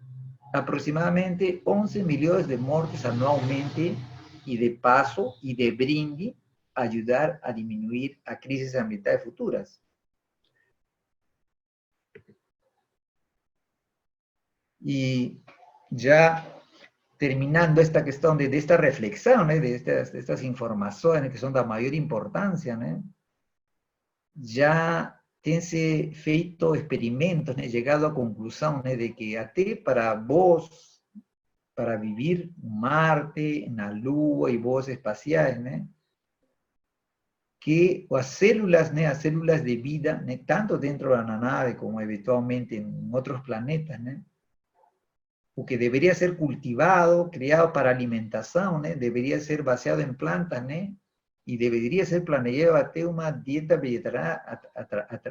aproximadamente 11 milhões de mortes anualmente e de paso e de brinde ayudar a disminuir a crisis ambientales futuras. Y ya terminando esta cuestión de esta reflexión, de estas informaciones que son de mayor importancia, ya tense feito experimentos, llegado a conclusión de que até para vos, para vivir en Marte, en la Lua y voos espaciales, que as células de vida, tanto dentro da nave como eventualmente em outros planetas, o que deveria ser cultivado, criado para alimentação, deveria ser baseado em plantas, e deveria ser planejado até uma dieta vegetariana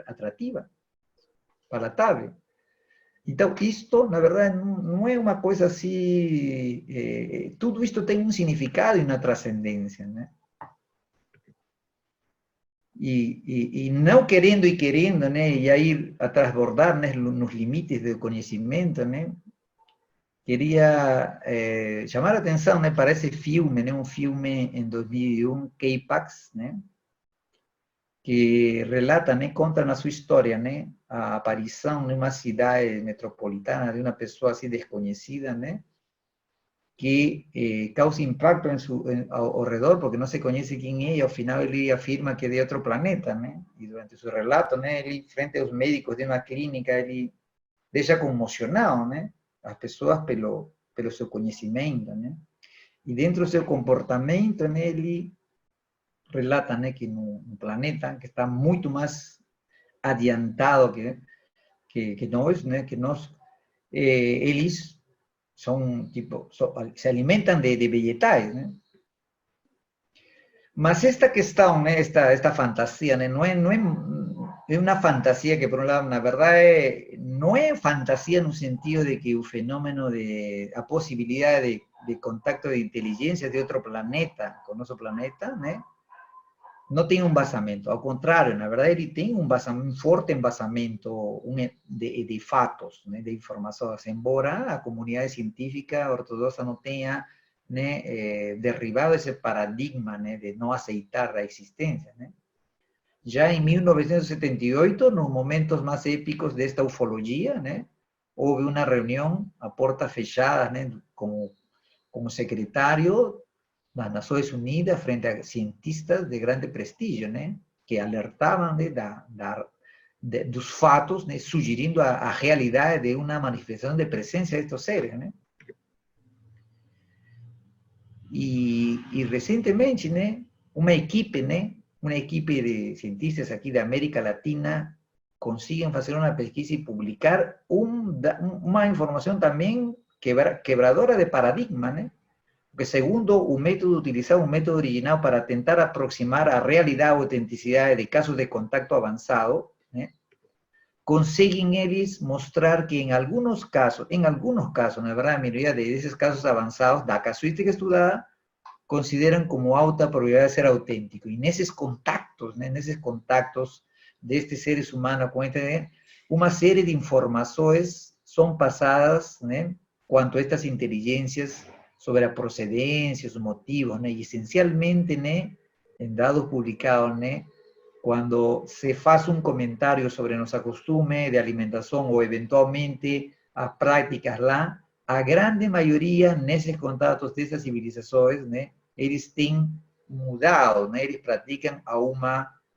atrativa, palatável. Então, isto, na verdade, não é uma coisa assim... tudo isto tem um significado e uma transcendência, Y no queriendo y queriendo, y a ir a transbordar los límites del conocimiento, quería llamar la atención para ese filme, un filme en 2001, K-Pax, que relata, conta su historia, a aparición en una ciudad metropolitana de una persona así desconocida, que causa impacto alrededor porque no se conoce quién es y al final él afirma que es de otro planeta, y durante su relato, él frente a los médicos de una clínica, él deja conmocionado, las personas pelo su conocimiento, y dentro de su comportamiento, él relata, que en un planeta que está mucho más adiantado que nós, eles se alimentan de vegetales, Mas esta cuestión, esta fantasía, no es una fantasía que, por un lado, la verdad, no es fantasía en un sentido de que un fenómeno a posibilidad de contacto de inteligencia de otro planeta con nuestro planeta, no tiene un basamento. Al contrario, la verdad, él tiene un fuerte embasamento de fatos, de informaciones, embora la comunidad científica ortodoxa no tenga derribado ese paradigma de no aceitar la existencia. Ya en 1978, en los momentos más épicos de esta ufología, hubo una reunión a puertas fechadas, como secretario de las Naciones Unidas frente a cientistas de grande prestigio, que alertaban de los fatos, sugiriendo a realidad de una manifestación de presencia de estos seres. Y recientemente, una equipe de cientistas aquí de América Latina consiguen hacer una pesquisa y publicar una información también quebradora de paradigma, porque segundo un método utilizado, un método original para intentar aproximar a realidad o autenticidad de casos de contacto avanzado, consiguen ellos mostrar que en algunos casos, la verdad, la mayoría de esos casos avanzados, la casuística estudiada, consideran como alta probabilidad de ser auténtico. Y en esos contactos de estos seres humanos, una serie de informaciones son pasadas, cuanto a estas inteligencias sobre la procedencia, sus motivos, y esencialmente, en dados publicados, cuando se hace un comentario sobre nuestra costumbre de alimentación o eventualmente las prácticas a grande mayoría en esos contactos de esas civilizaciones, eles têm mudado, né? Eles praticam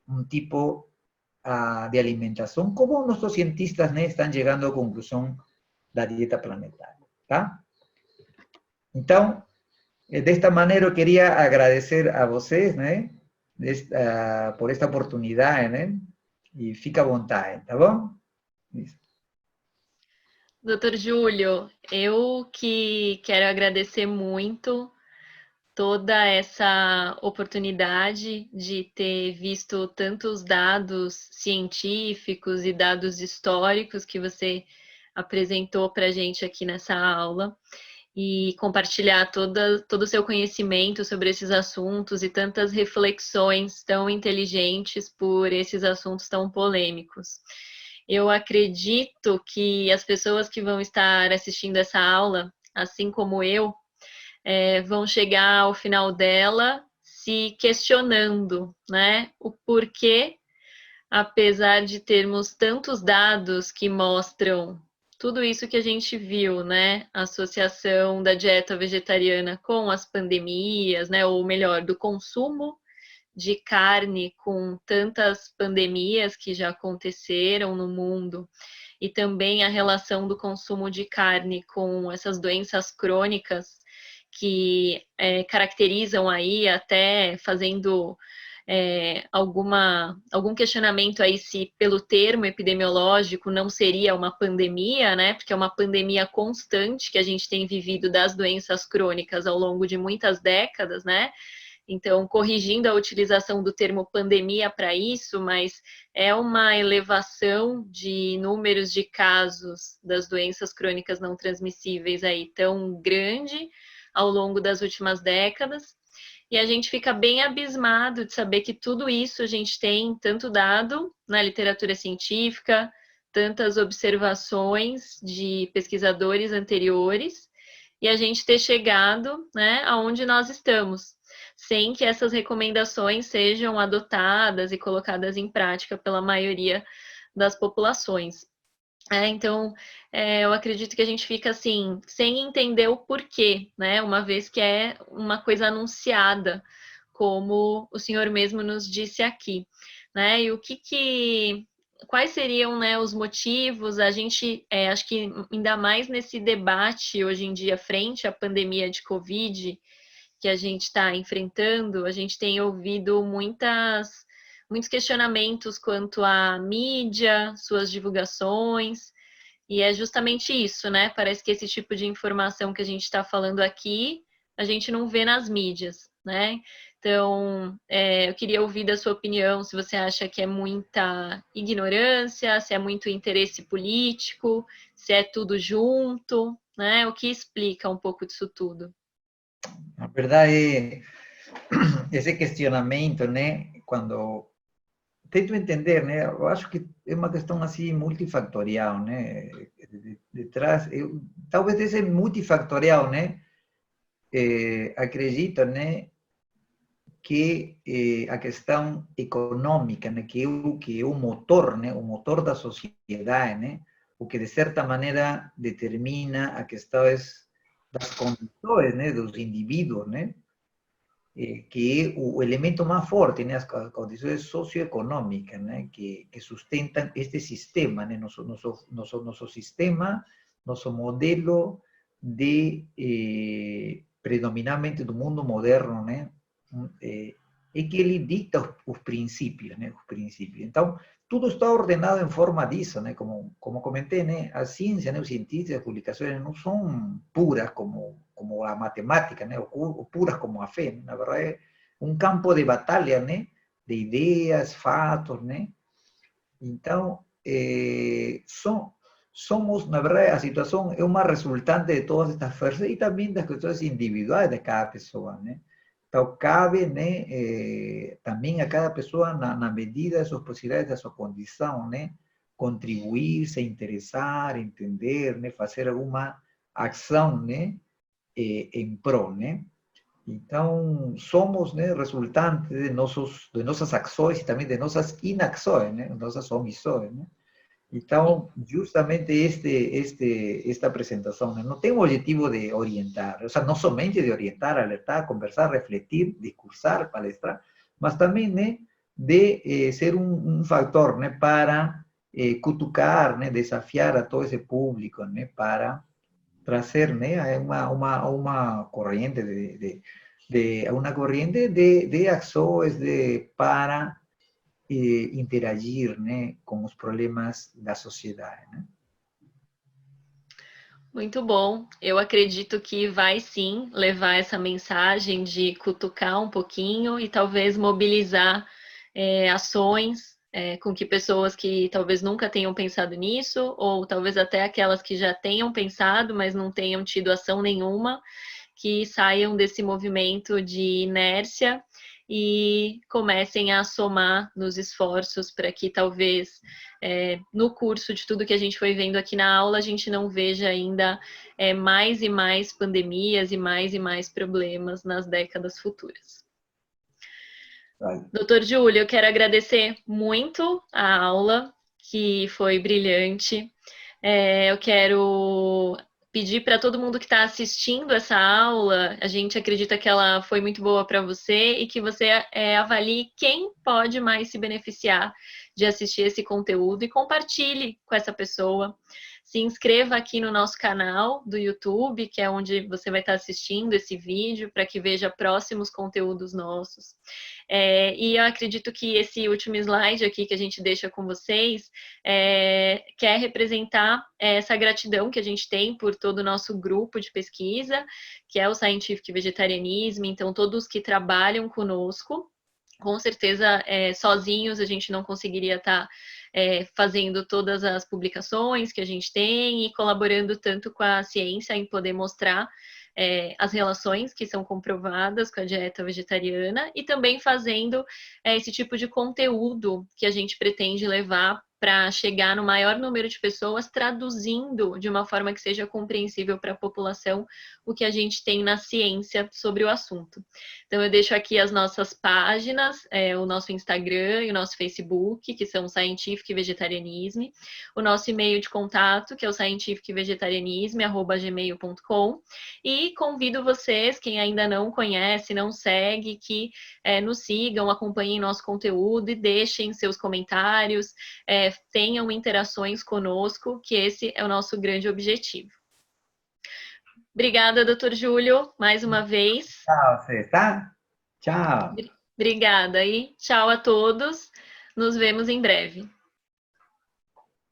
um tipo de alimentação, como nossos cientistas, né, estão chegando à conclusão da dieta planetária, tá? Então, desta maneira, eu queria agradecer a vocês, né, por esta oportunidade, né? E fica à vontade, tá bom? Isso. Doutor Júlio, eu que quero agradecer muito toda essa oportunidade de ter visto tantos dados científicos e dados históricos que você apresentou para a gente aqui nessa aula e compartilhar todo o seu conhecimento sobre esses assuntos e tantas reflexões tão inteligentes por esses assuntos tão polêmicos. Eu acredito que as pessoas que vão estar assistindo essa aula, assim como eu, vão chegar ao final dela se questionando, né, o porquê, apesar de termos tantos dados que mostram tudo isso que a gente viu, né, a associação da dieta vegetariana com as pandemias, né, ou melhor, do consumo de carne com tantas pandemias que já aconteceram no mundo, e também a relação do consumo de carne com essas doenças crônicas que caracterizam aí, até fazendo algum questionamento aí se pelo termo epidemiológico não seria uma pandemia, né? Porque é uma pandemia constante que a gente tem vivido das doenças crônicas ao longo de muitas décadas, né? Então, corrigindo a utilização do termo pandemia para isso, mas é uma elevação de números de casos das doenças crônicas não transmissíveis aí tão grande ao longo das últimas décadas. E a gente fica bem abismado de saber que tudo isso a gente tem tanto dado na literatura científica, tantas observações de pesquisadores anteriores, e a gente ter chegado, né, aonde nós estamos, sem que essas recomendações sejam adotadas e colocadas em prática pela maioria das populações. Então, eu acredito que a gente fica assim, sem entender o porquê, né? Uma vez que é uma coisa anunciada, como o senhor mesmo nos disse aqui, né? E quais seriam, né, os motivos? A gente, acho que ainda mais nesse debate hoje em dia, frente à pandemia de Covid, que a gente está enfrentando, a gente tem ouvido muitos questionamentos quanto à mídia, suas divulgações, e é justamente isso, né? Parece que esse tipo de informação que a gente está falando aqui, a gente não vê nas mídias, né? Então, eu queria ouvir da sua opinião, se você acha que é muita ignorância, se é muito interesse político, se é tudo junto, né? O que explica um pouco disso tudo? Na verdade, esse questionamento, né, quando tento entender, né, eu acho que é uma questão assim multifactorial, né, detrás, talvez esse multifactorial, né, acredito, né, que a questão econômica, né, que é o motor, né, o motor da sociedade, né, o que de certa maneira determina a questões das condições, né, dos indivíduos, né, que é o elemento mais forte, né, as condições socioeconômicas, né, que sustentam este sistema, né, nosso sistema, nosso modelo de, predominantemente do mundo moderno, né, é que ele dicta os princípios, né, os princípios. Então, tudo está ordenado em forma disso, né, como comentei, né, a ciência, né, os cientistas, as publicações não são puras como a matemática, né, ou puras como a fé, né? Na verdade é um campo de batalha, né, de ideias, fatos, né. Então, somos, na verdade, a situação é uma resultante de todas estas forças e também das questões individuais de cada pessoa, né. Então, cabe, né, também a cada pessoa, na medida das suas possibilidades, da sua condição, né, contribuir, se interessar, entender, né, fazer alguma ação, né, em prol, né. Então, somos, né, resultantes de nossas ações e também de nossas inacções, né, nossas omissões, né. Então, justamente esta apresentação, né, não tem o objetivo de orientar, ou seja, não somente de orientar, alertar, conversar, refletir, discursar, palestrar, mas também, né, de ser um fator, né, para cutucar, né, desafiar a todo esse público, né, para trazer, né, uma corrente uma corrente de ações para interagir, né, com os problemas da sociedade, né? Muito bom. Eu acredito que vai sim levar essa mensagem de cutucar um pouquinho e talvez mobilizar ações com que pessoas que talvez nunca tenham pensado nisso, ou talvez até aquelas que já tenham pensado, mas não tenham tido ação nenhuma, que saiam desse movimento de inércia e comecem a somar nos esforços para que talvez no curso de tudo que a gente foi vendo aqui na aula, a gente não veja ainda mais e mais pandemias e mais problemas nas décadas futuras. Vale. Doutor Júlio, eu quero agradecer muito a aula, que foi brilhante. Eu quero pedir para todo mundo que está assistindo essa aula, a gente acredita que ela foi muito boa para você e que você avalie quem pode mais se beneficiar de assistir esse conteúdo e compartilhe com essa pessoa. Se inscreva aqui no nosso canal do YouTube, que é onde você vai estar assistindo esse vídeo, para que veja próximos conteúdos nossos. E eu acredito que esse último slide aqui que a gente deixa com vocês quer representar essa gratidão que a gente tem por todo o nosso grupo de pesquisa, que é o Scientific Vegetarianism, então todos que trabalham conosco. Com certeza, sozinhos a gente não conseguiria estar fazendo todas as publicações que a gente tem e colaborando tanto com a ciência em poder mostrar as relações que são comprovadas com a dieta vegetariana e também fazendo esse tipo de conteúdo que a gente pretende levar para chegar no maior número de pessoas, traduzindo de uma forma que seja compreensível para a população o que a gente tem na ciência sobre o assunto. Então, eu deixo aqui as nossas páginas, o nosso Instagram e o nosso Facebook, que são Scientific Vegetarianism, o nosso e-mail de contato, que é o scientificvegetarianism@gmail.com, e convido vocês, quem ainda não conhece, não segue, que nos sigam, acompanhem nosso conteúdo e deixem seus comentários, tenham interações conosco, que esse é o nosso grande objetivo. Obrigada, doutor Júlio, mais uma vez. Tchau, você, tá? Tchau. Obrigada e tchau a todos. Nos vemos em breve.